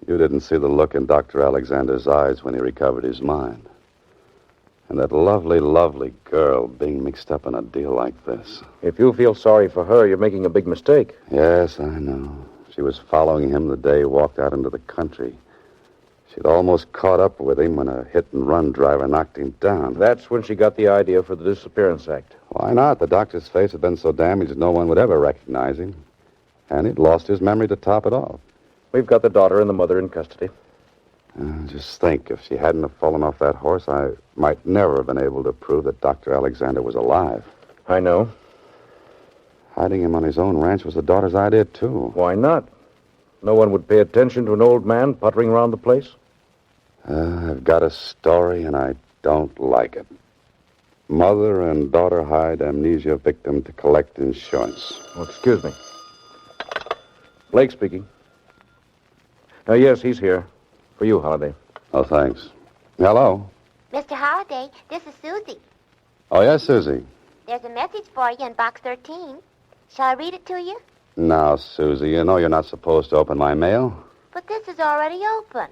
You didn't see the look in Dr. Alexander's eyes when he recovered his mind. And that lovely, lovely girl being mixed up in a deal like this. If you feel sorry for her, you're making a big mistake. Yes, I know. She was following him the day he walked out into the country. She'd almost caught up with him when a hit-and-run driver knocked him down. That's when she got the idea for the Disappearance Act. Why not? The doctor's face had been so damaged no one would ever recognize him. And he'd lost his memory to top it off. We've got the daughter and the mother in custody. Just think, if she hadn't have fallen off that horse, I might never have been able to prove that Dr. Alexander was alive. I know. Hiding him on his own ranch was the daughter's idea, too. Why not? No one would pay attention to an old man puttering around the place. I've got a story, and I don't like it. Mother and daughter hide amnesia victim to collect insurance. Oh, excuse me. Blake speaking. Yes, he's here. For you, Holiday. Oh, thanks. Hello. Mr. Holliday, this is Suzy. Oh, yes, Suzy. There's a message for you in box 13. Shall I read it to you? Now, Suzy, you know you're not supposed to open my mail. But this is already open.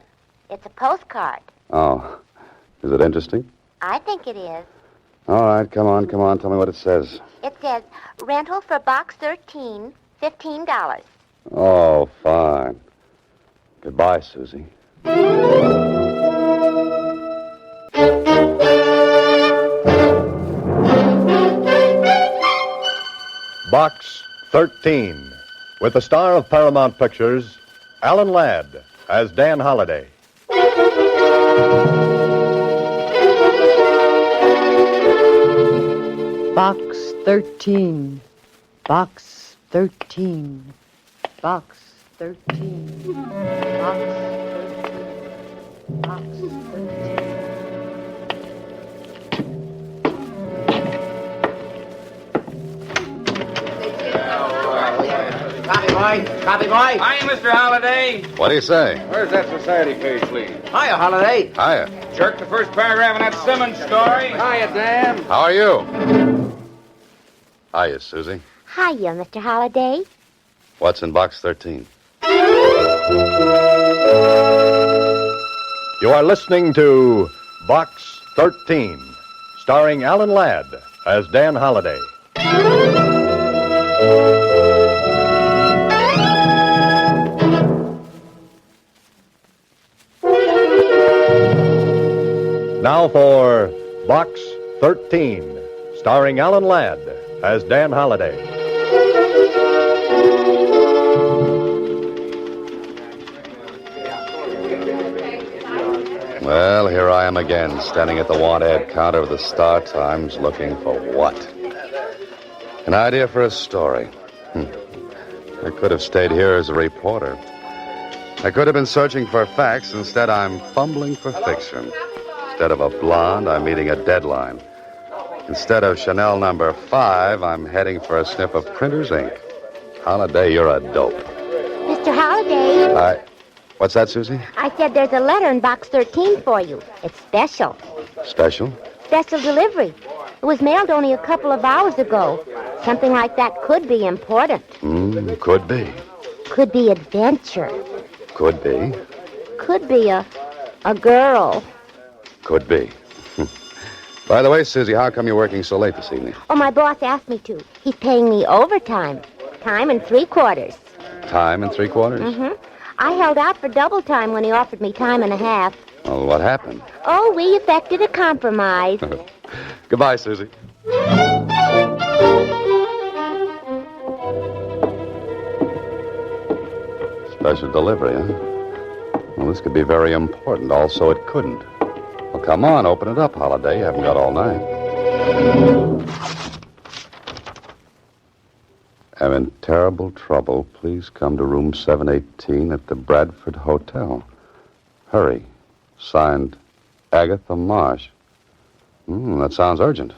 It's a postcard. Oh, is it interesting? I think it is. All right, come on. Tell me what it says. It says, rental for box 13, $15. Oh, fine. Goodbye, Suzy. Box 13, with the star of Paramount Pictures, Alan Ladd, as Dan Holliday. Box 13. Box 13. Box 13. Box 13. Box 13. Copy, boy. Hiya, Mr. Holliday. What do you say? Where's that society page, please? Hiya, Holiday. Hiya. Jerk the first paragraph in that Simmons story. Hiya, Dan. How are you? Hiya, Suzy. Hiya, Mr. Holliday. What's in box 13? You are listening to Box 13, starring Alan Ladd as Dan Holliday. Now for Box 13, starring Alan Ladd as Dan Holliday. Well, here I am again, standing at the want ad counter of the Star Times, looking for what? An idea for a story. I could have stayed here as a reporter. I could have been searching for facts. Instead, I'm fumbling for fiction. Instead of a blonde, I'm meeting a deadline. Instead of Chanel number 5, I'm heading for a sniff of printer's ink. Holliday, you're a dope. Mr. Holliday. What's that, Suzy? I said there's a letter in box 13 for you. It's special. Special? Special delivery. It was mailed only a couple of hours ago. Something like that could be important. Could be. Could be adventure. Could be. Could be a girl. Could be. By the way, Suzy, how come you're working so late this evening? Oh, my boss asked me to. He's paying me overtime. Time and 3/4. Time and 3/4? Mm-hmm. I held out for double time when he offered me time and a half. Well, what happened? Oh, we effected a compromise. Goodbye, Suzy. Special delivery, huh? Well, this could be very important. Also, it couldn't. Well, come on, open it up, Holiday. You haven't got all night. I'm in terrible trouble. Please come to room 718 at the Bradford Hotel. Hurry. Signed, Agatha Marsh. That sounds urgent.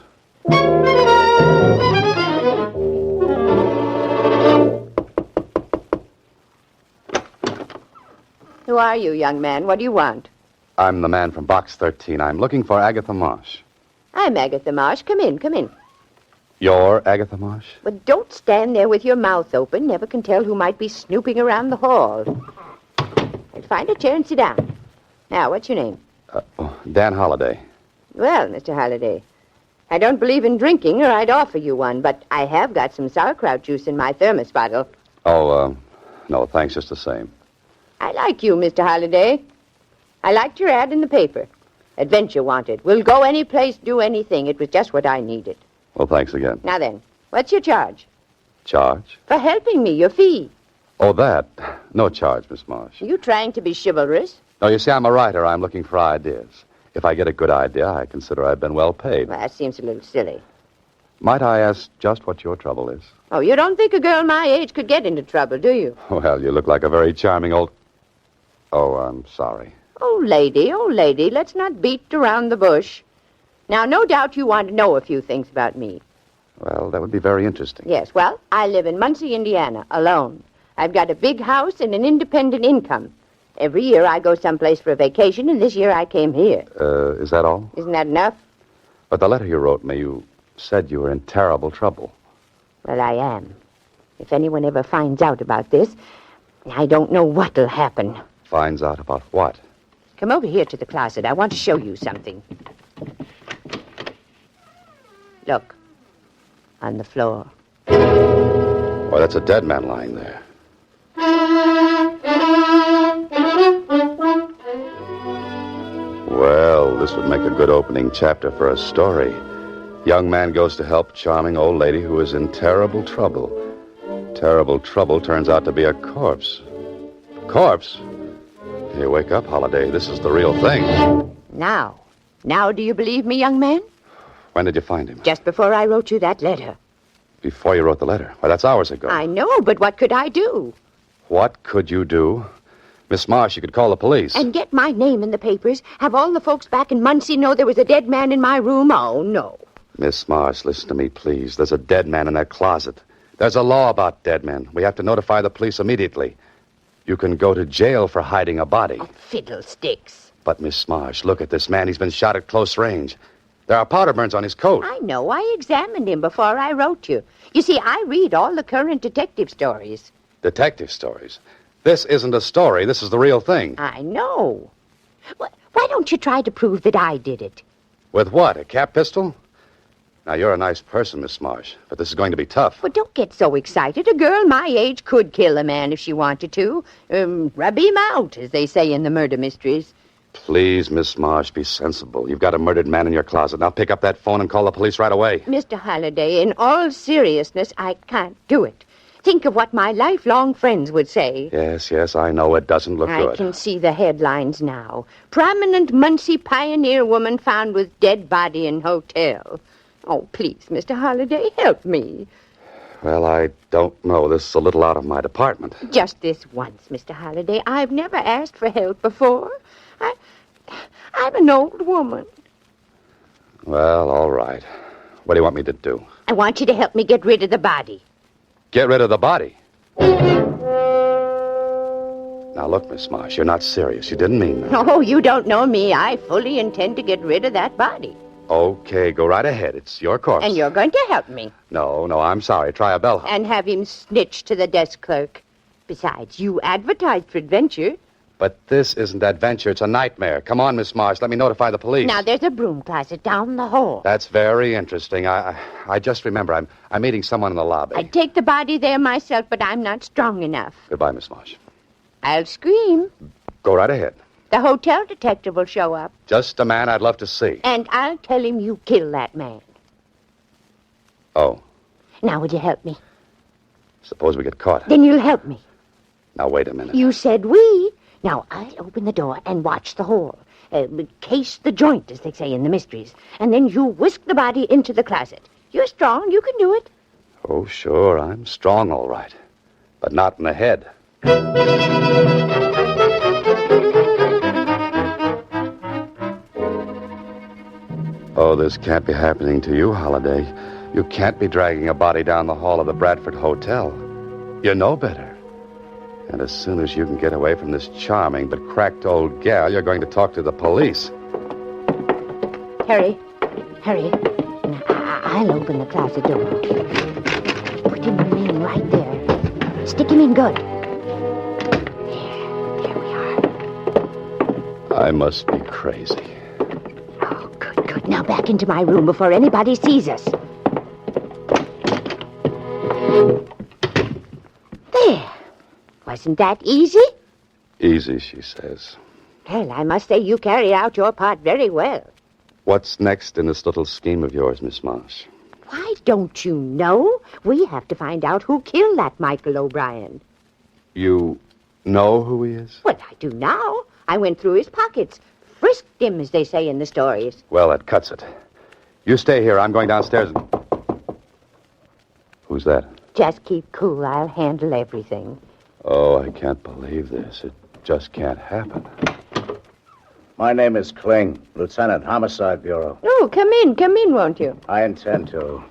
Who are you, young man? What do you want? I'm the man from Box 13. I'm looking for Agatha Marsh. I'm Agatha Marsh. Come in, come in. You're Agatha Marsh? But don't stand there with your mouth open. Never can tell who might be snooping around the hall. Find a chair and sit down. Now, what's your name? Dan Holliday. Well, Mr. Holliday, I don't believe in drinking, or I'd offer you one, but I have got some sauerkraut juice in my thermos bottle. Oh, no, thanks just the same. I like you, Mr. Holliday. I liked your ad in the paper. Adventure wanted. We'll go any place, do anything. It was just what I needed. Well, thanks again. Now then, what's your charge? Charge? For helping me, your fee. Oh, that. No charge, Miss Marsh. Are you trying to be chivalrous? No, you see, I'm a writer. I'm looking for ideas. If I get a good idea, I consider I've been well paid. Well, that seems a little silly. Might I ask just what your trouble is? Oh, you don't think a girl my age could get into trouble, do you? Well, you look like a very charming old... Oh, I'm sorry. Oh, lady, let's not beat around the bush. Now, no doubt you want to know a few things about me. Well, that would be very interesting. Yes, well, I live in Muncie, Indiana, alone. I've got a big house and an independent income. Every year I go someplace for a vacation, and this year I came here. Is that all? Isn't that enough? But the letter you wrote me, you said you were in terrible trouble. Well, I am. If anyone ever finds out about this, I don't know what'll happen. Finds out about what? Come over here to the closet. I want to show you something. Look. On the floor. Why, that's a dead man lying there. Well, this would make a good opening chapter for a story. Young man goes to help charming old lady who is in terrible trouble. Terrible trouble turns out to be a corpse. Corpse? Hey, wake up, Holliday. This is the real thing. Now do you believe me, young man? When did you find him? Just before I wrote you that letter. Before you wrote the letter? Why, that's hours ago. I know, but what could I do? What could you do? Miss Marsh, you could call the police. And get my name in the papers? Have all the folks back in Muncie know there was a dead man in my room? Oh, no. Miss Marsh, listen to me, please. There's a dead man in that closet. There's a law about dead men. We have to notify the police immediately. You can go to jail for hiding a body. Oh, fiddlesticks. But, Miss Marsh, look at this man. He's been shot at close range. There are powder burns on his coat. I know. I examined him before I wrote you. You see, I read all the current detective stories. Detective stories? This isn't a story. This is the real thing. I know. Why don't you try to prove that I did it? With what, a cap pistol? Now, you're a nice person, Miss Marsh, but this is going to be tough. Well, don't get so excited. A girl my age could kill a man if she wanted to. Rub him out, as they say in the murder mysteries. Please, Miss Marsh, be sensible. You've got a murdered man in your closet. Now pick up that phone and call the police right away. Mr. Holliday, in all seriousness, I can't do it. Think of what my lifelong friends would say. Yes, I know it doesn't look good. I can see the headlines now. Prominent Muncie pioneer woman found with dead body in hotel. Oh, please, Mr. Holliday, help me. Well, I don't know. This is a little out of my department. Just this once, Mr. Holliday. I've never asked for help before. I'm an old woman. Well, all right. What do you want me to do? I want you to help me get rid of the body. Get rid of the body? Now, look, Miss Marsh, you're not serious. You didn't mean that. Oh, you don't know me. I fully intend to get rid of that body. Okay, go right ahead. It's your corpse. And you're going to help me. No, I'm sorry. Try a bellhop. And have him snitched to the desk clerk. Besides, you advertised for adventure. But this isn't adventure. It's a nightmare. Come on, Miss Marsh. Let me notify the police. Now, there's a broom closet down the hall. That's very interesting. I just remember I'm meeting someone in the lobby. I'd take the body there myself, but I'm not strong enough. Goodbye, Miss Marsh. I'll scream. Go right ahead. The hotel detective will show up. Just a man I'd love to see. And I'll tell him you killed that man. Oh. Now, would you help me? Suppose we get caught. Then you'll help me. Now, wait a minute. You said we. Now, I'll open the door and watch the hole. Case the joint, as they say in the mysteries. And then you whisk the body into the closet. You're strong. You can do it. Oh, sure. I'm strong, all right. But not in the head. Oh, this can't be happening to you, Holliday. You can't be dragging a body down the hall of the Bradford Hotel. You know better. And as soon as you can get away from this charming but cracked old gal, you're going to talk to the police. Hurry. Hurry. Now, I'll open the closet door. Put him in right there. Stick him in good. There we are. I must be crazy. Oh, good. Now back into my room before anybody sees us. There. Wasn't that easy? Easy, she says. Well, I must say you carried out your part very well. What's next in this little scheme of yours, Miss Marsh? Why, don't you know? We have to find out who killed that Michael O'Brien. You know who he is? Well, I do now. I went through his pockets. Frisked him, as they say in the stories. Well, that cuts it. You stay here. I'm going downstairs and... Who's that? Just keep cool. I'll handle everything. Oh, I can't believe this. It just can't happen. My name is Kling, Lieutenant, Homicide Bureau. Oh, come in, won't you? I intend to.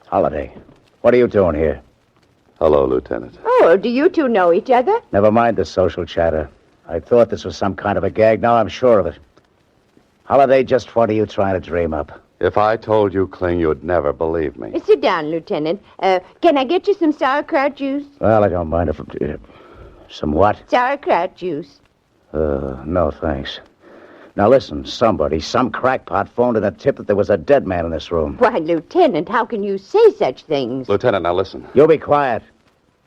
Holiday, what are you doing here? Hello, Lieutenant. Oh, do you two know each other? Never mind the social chatter. I thought this was some kind of a gag. Now I'm sure of it. Holiday, just what are you trying to dream up? If I told you, Kling, you'd never believe me. Sit down, Lieutenant. Can I get you some sauerkraut juice? Well, I don't mind if... some what? Sauerkraut juice. No, thanks. Now listen, some crackpot phoned in a tip that there was a dead man in this room. Why, Lieutenant, how can you say such things? Lieutenant, now listen. You be quiet.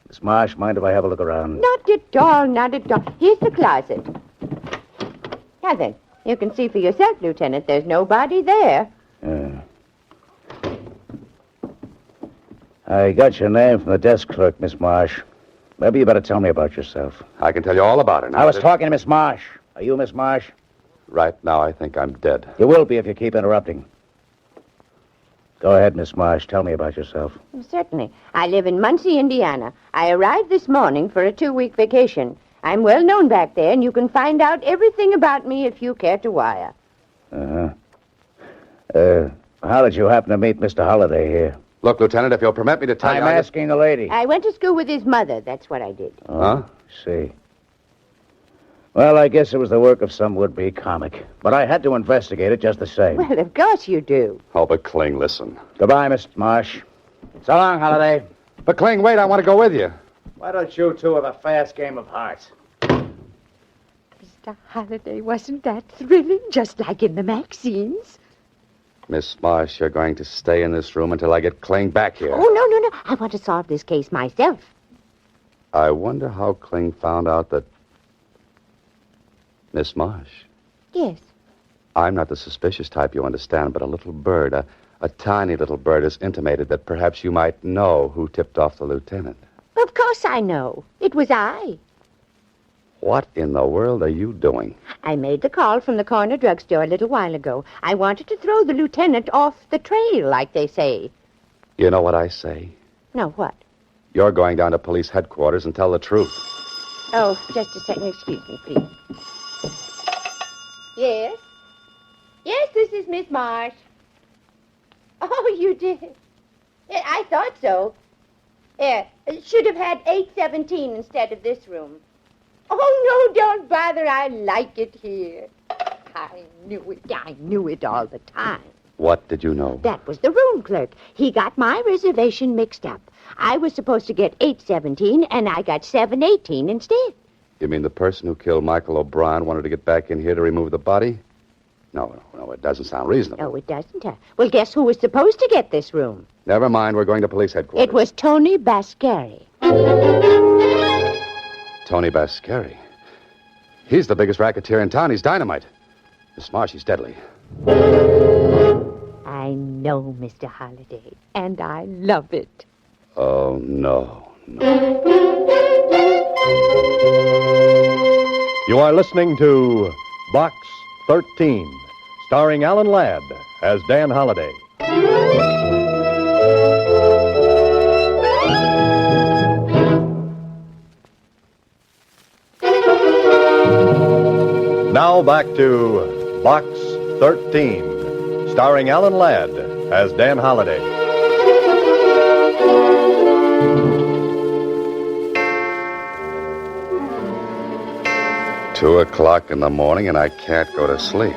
Miss Marsh, mind if I have a look around? Not at all, not at all. Here's the closet. Now then, you can see for yourself, Lieutenant, there's nobody there. I got your name from the desk clerk, Miss Marsh. Maybe you better tell me about yourself. I can tell you all about her now. I was talking to Miss Marsh. Are you Miss Marsh? Right now, I think I'm dead. You will be if you keep interrupting. Go ahead, Miss Marsh. Tell me about yourself. Certainly. I live in Muncie, Indiana. I arrived this morning for a 2-week vacation. I'm well known back there, and you can find out everything about me if you care to wire. How did you happen to meet Mr. Holliday here? Look, Lieutenant, if you'll permit me to tell you... I'm asking the lady. I went to school with his mother. That's what I did. Huh? See. Well, I guess it was the work of some would-be comic. But I had to investigate it just the same. Well, of course you do. Oh, but Kling, listen. Goodbye, Miss Marsh. So long, Holliday. But Kling, wait, I want to go with you. Why don't you two have a fast game of hearts? Mr. Holliday, wasn't that thrilling? Just like in the magazines. Miss Marsh, you're going to stay in this room until I get Kling back here. Oh, no. I want to solve this case myself. I wonder how Kling found out that... Miss Marsh. Yes. I'm not the suspicious type, you understand, but a little bird, a tiny little bird, has intimated that perhaps you might know who tipped off the lieutenant. Of course I know. It was I. What in the world are you doing? I made the call from the corner drugstore a little while ago. I wanted to throw the lieutenant off the trail, like they say. You know what I say? No, what? You're going down to police headquarters and tell the truth. Oh, just a second. Excuse me, please. Yes? Yes, this is Miss Marsh. Oh, you did? Yeah, I thought so. Yeah, should have had 817 instead of this room. Oh, no, don't bother. I like it here. I knew it all the time. What did you know? That was the room clerk. He got my reservation mixed up. I was supposed to get 817, and I got 718 instead. You mean the person who killed Michael O'Brien wanted to get back in here to remove the body? No, it doesn't sound reasonable. No, it doesn't. Well, guess who was supposed to get this room? Never mind, we're going to police headquarters. It was Tony Bascari. Tony Bascari. He's the biggest racketeer in town. He's dynamite. Miss Marsh, he's deadly. I know, Mr. Holliday, and I love it. Oh, no. You are listening to Box 13, starring Alan Ladd as Dan Holliday. Now back to Box 13, starring Alan Ladd as Dan Holliday. 2 o'clock in the morning, and I can't go to sleep.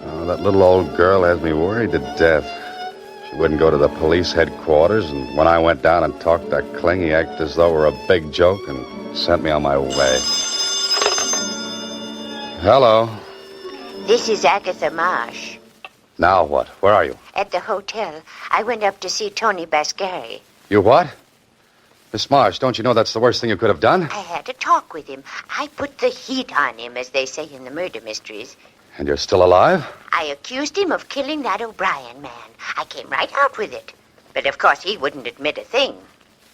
Oh, that little old girl has me worried to death. She wouldn't go to the police headquarters, and when I went down and talked to Kling, he acted as though it were a big joke and sent me on my way. Hello. This is Agatha Marsh. Now what? Where are you? At the hotel. I went up to see Tony Bascari. You what? Miss Marsh, don't you know that's the worst thing you could have done? I had a talk with him. I put the heat on him, as they say in the murder mysteries. And you're still alive? I accused him of killing that O'Brien man. I came right out with it. But of course he wouldn't admit a thing.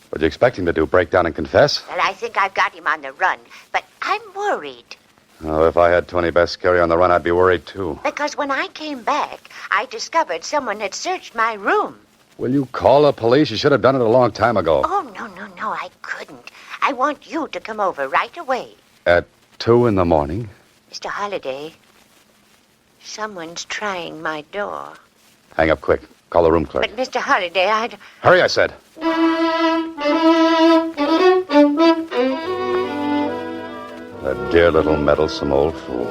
What'd you expect him to do, break down and confess? Well, I think I've got him on the run. But I'm worried. Oh, if I had Tony Bascari on the run, I'd be worried, too. Because when I came back, I discovered someone had searched my room. Will you call the police? You should have done it a long time ago. Oh, no, I couldn't. I want you to come over right away. At 2 in the morning? Mr. Holliday, someone's trying my door. Hang up quick. Call the room clerk. But, Mr. Holliday, Hurry, I said. That dear little meddlesome old fool.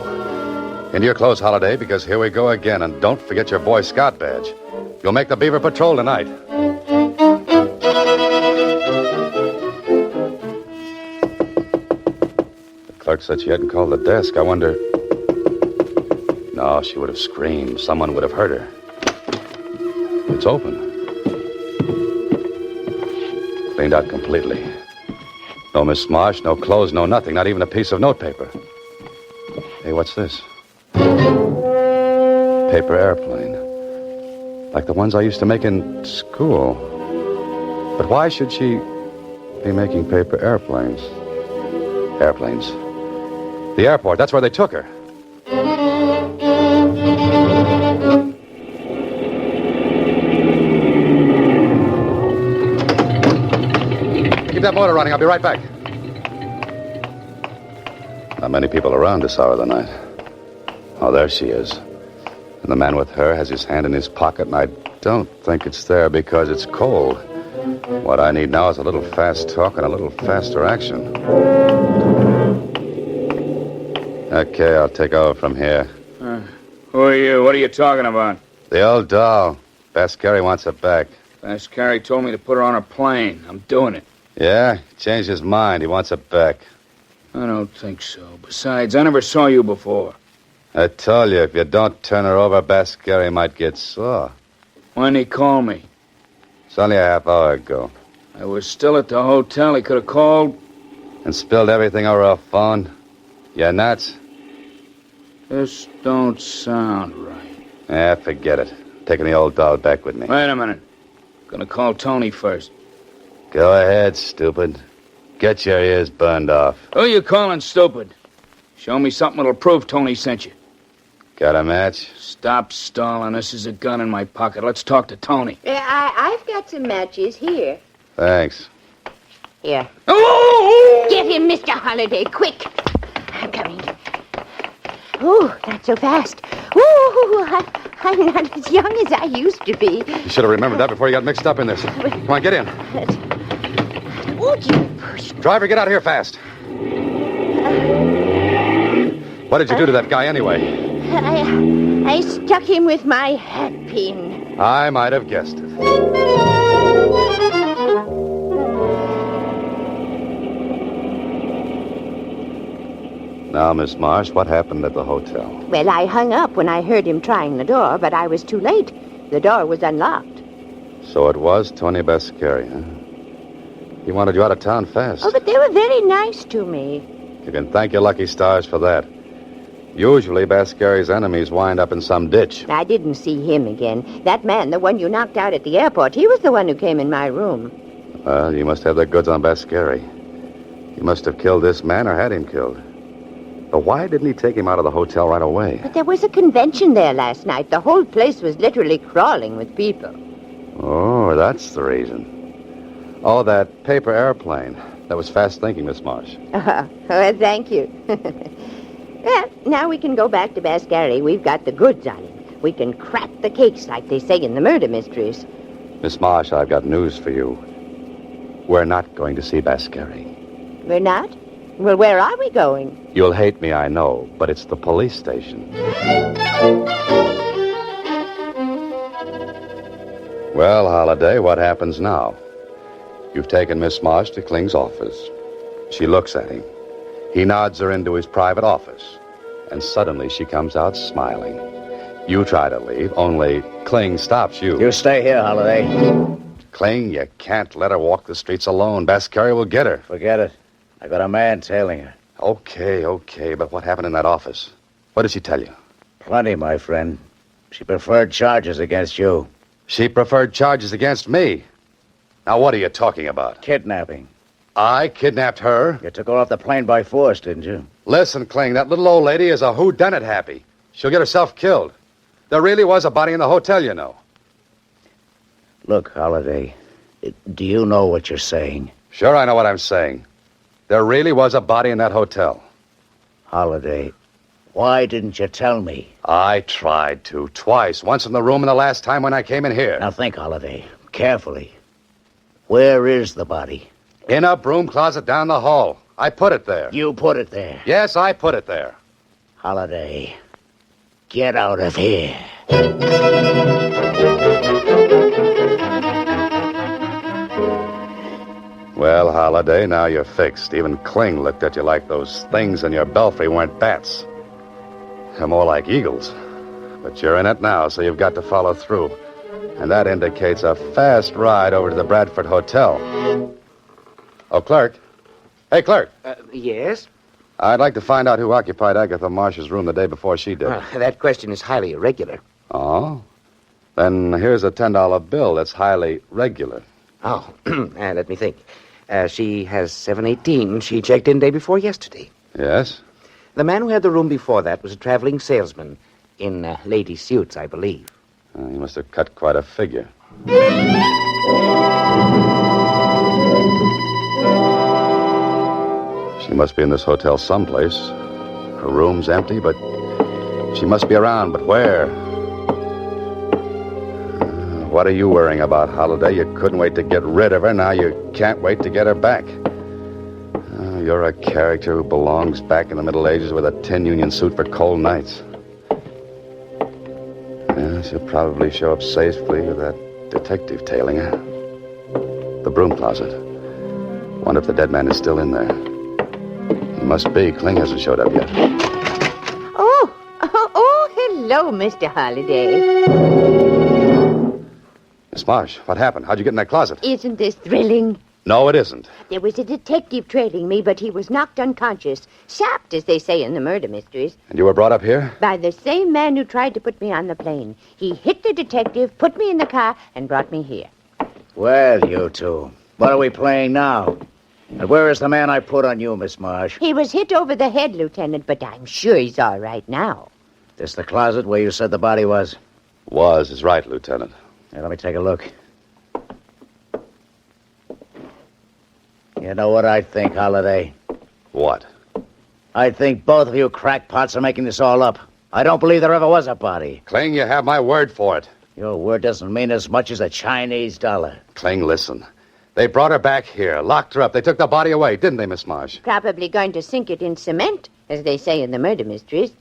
Into your clothes, Holliday, because here we go again. And don't forget your Boy Scout badge. You'll make the Beaver Patrol tonight. The clerk said she hadn't called the desk. I wonder... No, she would have screamed. Someone would have heard her. It's open. Cleaned out completely. No Miss Marsh, no clothes, no nothing. Not even a piece of notepaper. Hey, what's this? Paper airplane. Like the ones I used to make in school. But why should she be making paper airplanes? Airplanes. The airport, that's where they took her. Keep that motor running. I'll be right back. Not many people around this hour of the night. Oh, there she is. And the man with her has his hand in his pocket, and I don't think it's there because it's cold. What I need now is a little fast talk and a little faster action. Okay, I'll take over from here. Who are you? What are you talking about? The old doll. Bascari wants her back. Bascari told me to put her on a plane. I'm doing it. Yeah? He changed his mind. He wants her back. I don't think so. Besides, I never saw you before. I told you, if you don't turn her over, Bascari might get sore. Why'd he call me? It's only a half hour ago. I was still at the hotel. He could have called. And spilled everything over our phone. You nuts? This don't sound right. Yeah, forget it. Taking the old doll back with me. Wait a minute. Gonna call Tony first. Go ahead, stupid. Get your ears burned off. Who you calling stupid? Show me something that'll prove Tony sent you. Got a match? Stop stalling. This is a gun in my pocket. Let's talk to Tony. I've got some matches here. Thanks. Here. Oh! Get him, Mr. Holliday, quick. I'm coming. Oh, not so fast. Ooh, I'm not as young as I used to be. You should have remembered that before you got mixed up in this. Come on, get in. Would you push? Driver, get out of here fast. What did you do to that guy anyway? I stuck him with my hat pin. I might have guessed it. Now, Miss Marsh, what happened at the hotel? Well, I hung up when I heard him trying the door, but I was too late. The door was unlocked. So it was Tony Bascari, huh? He wanted you out of town fast. Oh, but they were very nice to me. You can thank your lucky stars for that. Usually, Bascari's enemies wind up in some ditch. I didn't see him again. That man, the one you knocked out at the airport, he was the one who came in my room. Well, you must have the goods on Bascari. He must have killed this man or had him killed. But why didn't he take him out of the hotel right away? But there was a convention there last night. The whole place was literally crawling with people. Oh, that's the reason. Oh, that paper airplane. That was fast thinking, Miss Marsh. Well, thank you. Well, now we can go back to Bascari. We've got the goods on him. We can crack the cakes, like they say in the murder mysteries. Miss Marsh, I've got news for you. We're not going to see Bascari. We're not? Well, where are we going? You'll hate me, I know, but it's the police station. Well, Holiday, what happens now? You've taken Miss Marsh to Kling's office. She looks at him. He nods her into his private office. And suddenly she comes out smiling. You try to leave, only Kling stops you. You stay here, Holiday. Kling, you can't let her walk the streets alone. Bascari will get her. Forget it. I got a man tailing her. Okay, but what happened in that office? What did she tell you? Plenty, my friend. She preferred charges against you. She preferred charges against me. Now, what are you talking about? Kidnapping. I kidnapped her? You took her off the plane by force, didn't you? Listen, Kling, that little old lady is a whodunit happy. She'll get herself killed. There really was a body in the hotel, you know. Look, Holiday, do you know what you're saying? Sure, I know what I'm saying. There really was a body in that hotel. Holiday, why didn't you tell me? I tried to, twice. Once in the room and the last time when I came in here. Now think, Holiday, carefully. Where is the body? In a broom closet down the hall. I put it there. You put it there? Yes, I put it there. Holiday, get out of here. Well, Holiday, now you're fixed. Even Kling looked at you like those things in your belfry weren't bats. They're more like eagles. But you're in it now, so you've got to follow through. And that indicates a fast ride over to the Bradford Hotel. Oh, clerk. Hey, clerk. Yes? I'd like to find out who occupied Agatha Marsh's room the day before she did. That question is highly irregular. Oh? Then here's a $10 bill that's highly regular. Oh, let me think. She has 718. She checked in day before yesterday. Yes? The man who had the room before that was a traveling salesman in lady suits, I believe. He must have cut quite a figure. She must be in this hotel someplace. Her room's empty, but she must be around. But where? What are you worrying about, Holiday? You couldn't wait to get rid of her. Now you can't wait to get her back. You're a character who belongs back in the Middle Ages with a tin union suit for cold nights. Yeah, she'll probably show up safely with that detective tailing her. The broom closet. Wonder if the dead man is still in there. He must be. Kling hasn't showed up yet. Oh, hello, Mr. Holliday. Miss Marsh, what happened? How'd you get in that closet? Isn't this thrilling? No, it isn't. There was a detective trailing me, but he was knocked unconscious. Sapped, as they say in the murder mysteries. And you were brought up here? By the same man who tried to put me on the plane. He hit the detective, put me in the car, and brought me here. Well, you two, what are we playing now? And where is the man I put on you, Miss Marsh? He was hit over the head, Lieutenant, but I'm sure he's all right now. This the closet where you said the body was? Was is right, Lieutenant. Here, let me take a look. You know what I think, Holiday? What? I think both of you crackpots are making this all up. I don't believe there ever was a body. Kling, you have my word for it. Your word doesn't mean as much as a Chinese dollar. Kling, listen. They brought her back here, locked her up. They took the body away, didn't they, Miss Marsh? Probably going to sink it in cement, as they say in the murder mysteries.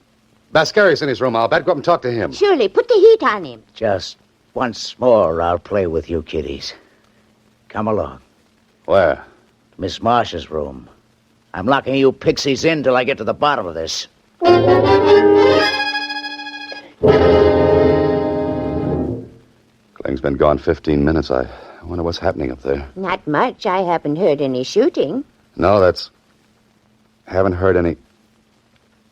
Bascari's in his room, I'll bet. Go up and talk to him. Surely, put the heat on him. Just once more, I'll play with you kiddies. Come along. Where? Miss Marsh's room. I'm locking you pixies in till I get to the bottom of this. Kling's been gone 15 minutes. I wonder what's happening up there. Not much. I haven't heard any shooting. No, that's... Haven't heard any...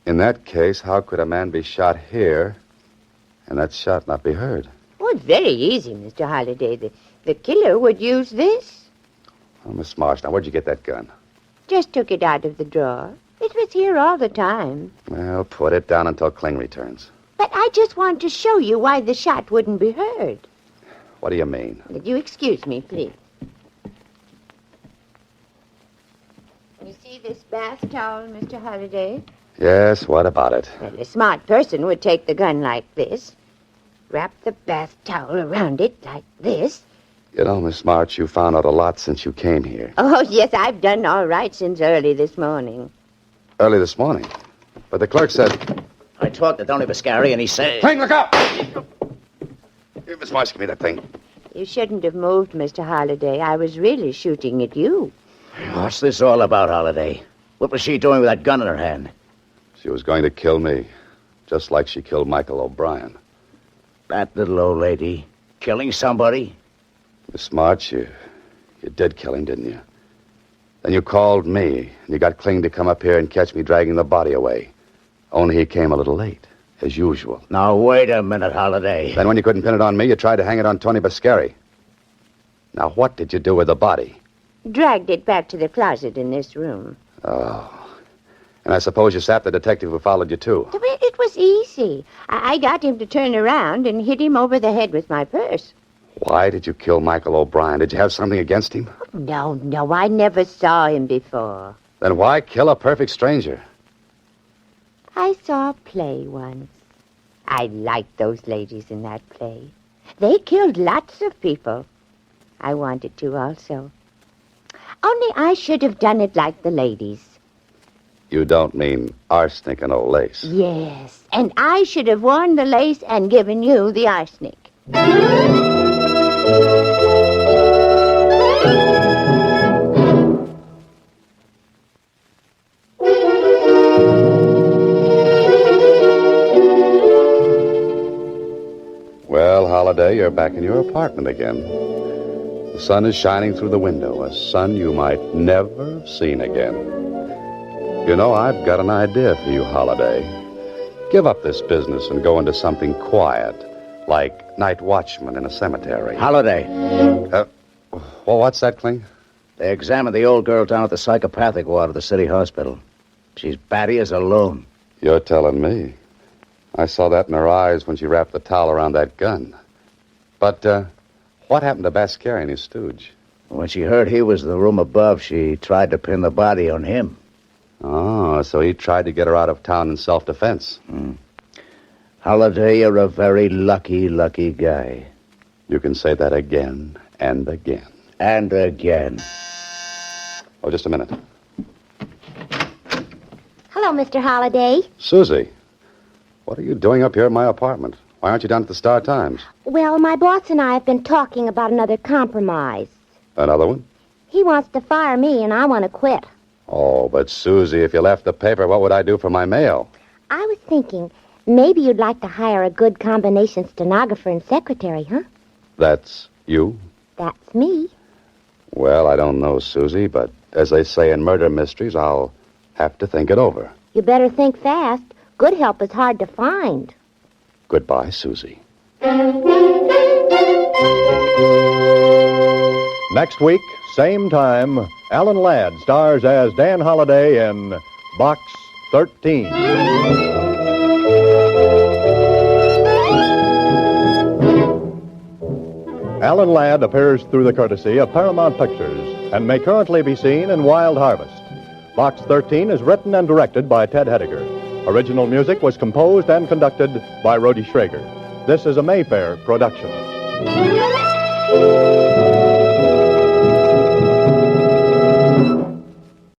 In that case, how could a man be shot here and that shot not be heard? Oh, it's very easy, Mr. Holliday. The killer would use this. Oh, Miss Marsh, now where'd you get that gun? Just took it out of the drawer. It was here all the time. Well, put it down until Kling returns. But I just want to show you why the shot wouldn't be heard. What do you mean? Would you excuse me, please? You see this bath towel, Mr. Holliday? Yes, what about it? Well, a smart person would take the gun like this, wrap the bath towel around it like this. You know, Miss March, you found out a lot since you came here. Oh, yes, I've done all right since early this morning. Early this morning. But the clerk said... I talked to Tony Biscari, and he said... Kling, look out! Here, Miss Marsh, give me that thing. You shouldn't have moved, Mr. Holliday. I was really shooting at you. What's this all about, Holliday? What was she doing with that gun in her hand? She was going to kill me, just like she killed Michael O'Brien. That little old lady killing somebody? Miss March, you did kill him, didn't you? Then you called me, and you got Kling to come up here and catch me dragging the body away. Only he came a little late, as usual. Now, wait a minute, Holliday. Then when you couldn't pin it on me, you tried to hang it on Tony Biscari. Now, what did you do with the body? Dragged it back to the closet in this room. Oh. And I suppose you sapped the detective who followed you, too. It was easy. I got him to turn around and hit him over the head with my purse. Why did you kill Michael O'Brien? Did you have something against him? No, I never saw him before. Then why kill a perfect stranger? I saw a play once. I liked those ladies in that play. They killed lots of people. I wanted to also. Only I should have done it like the ladies. You don't mean arsenic and old lace. Yes, and I should have worn the lace and given you the arsenic. Well, Holliday, you're back in your apartment again. The sun is shining through the window, a sun you might never have seen again. You know, I've got an idea for you, Holliday. Give up this business and go into something quiet, like night watchman in a cemetery. Holliday. Well, what's that, Kling? They examined the old girl down at the psychopathic ward of the city hospital. She's batty as a loon. You're telling me. I saw that in her eyes when she wrapped the towel around that gun. But, what happened to Bascari and his stooge? When she heard he was in the room above, she tried to pin the body on him. Oh, so he tried to get her out of town in self-defense. Holliday, you're a very lucky, lucky guy. You can say that again and again. And again. Oh, just a minute. Hello, Mr. Holliday. Suzy, what are you doing up here in my apartment? Why aren't you down at the Star Times? Well, my boss and I have been talking about another compromise. Another one? He wants to fire me, and I want to quit. Oh, but Suzy, if you left the paper, what would I do for my mail? I was thinking, maybe you'd like to hire a good combination stenographer and secretary, huh? That's you? That's me. Well, I don't know, Suzy, but as they say in murder mysteries, I'll have to think it over. You better think fast. Good help is hard to find. Goodbye, Suzy. Next week, same time, Alan Ladd stars as Dan Holliday in Box 13. Alan Ladd appears through the courtesy of Paramount Pictures and may currently be seen in Wild Harvest. Box 13 is written and directed by Ted Hediger. Original music was composed and conducted by Rudy Schrager. This is a Mayfair production.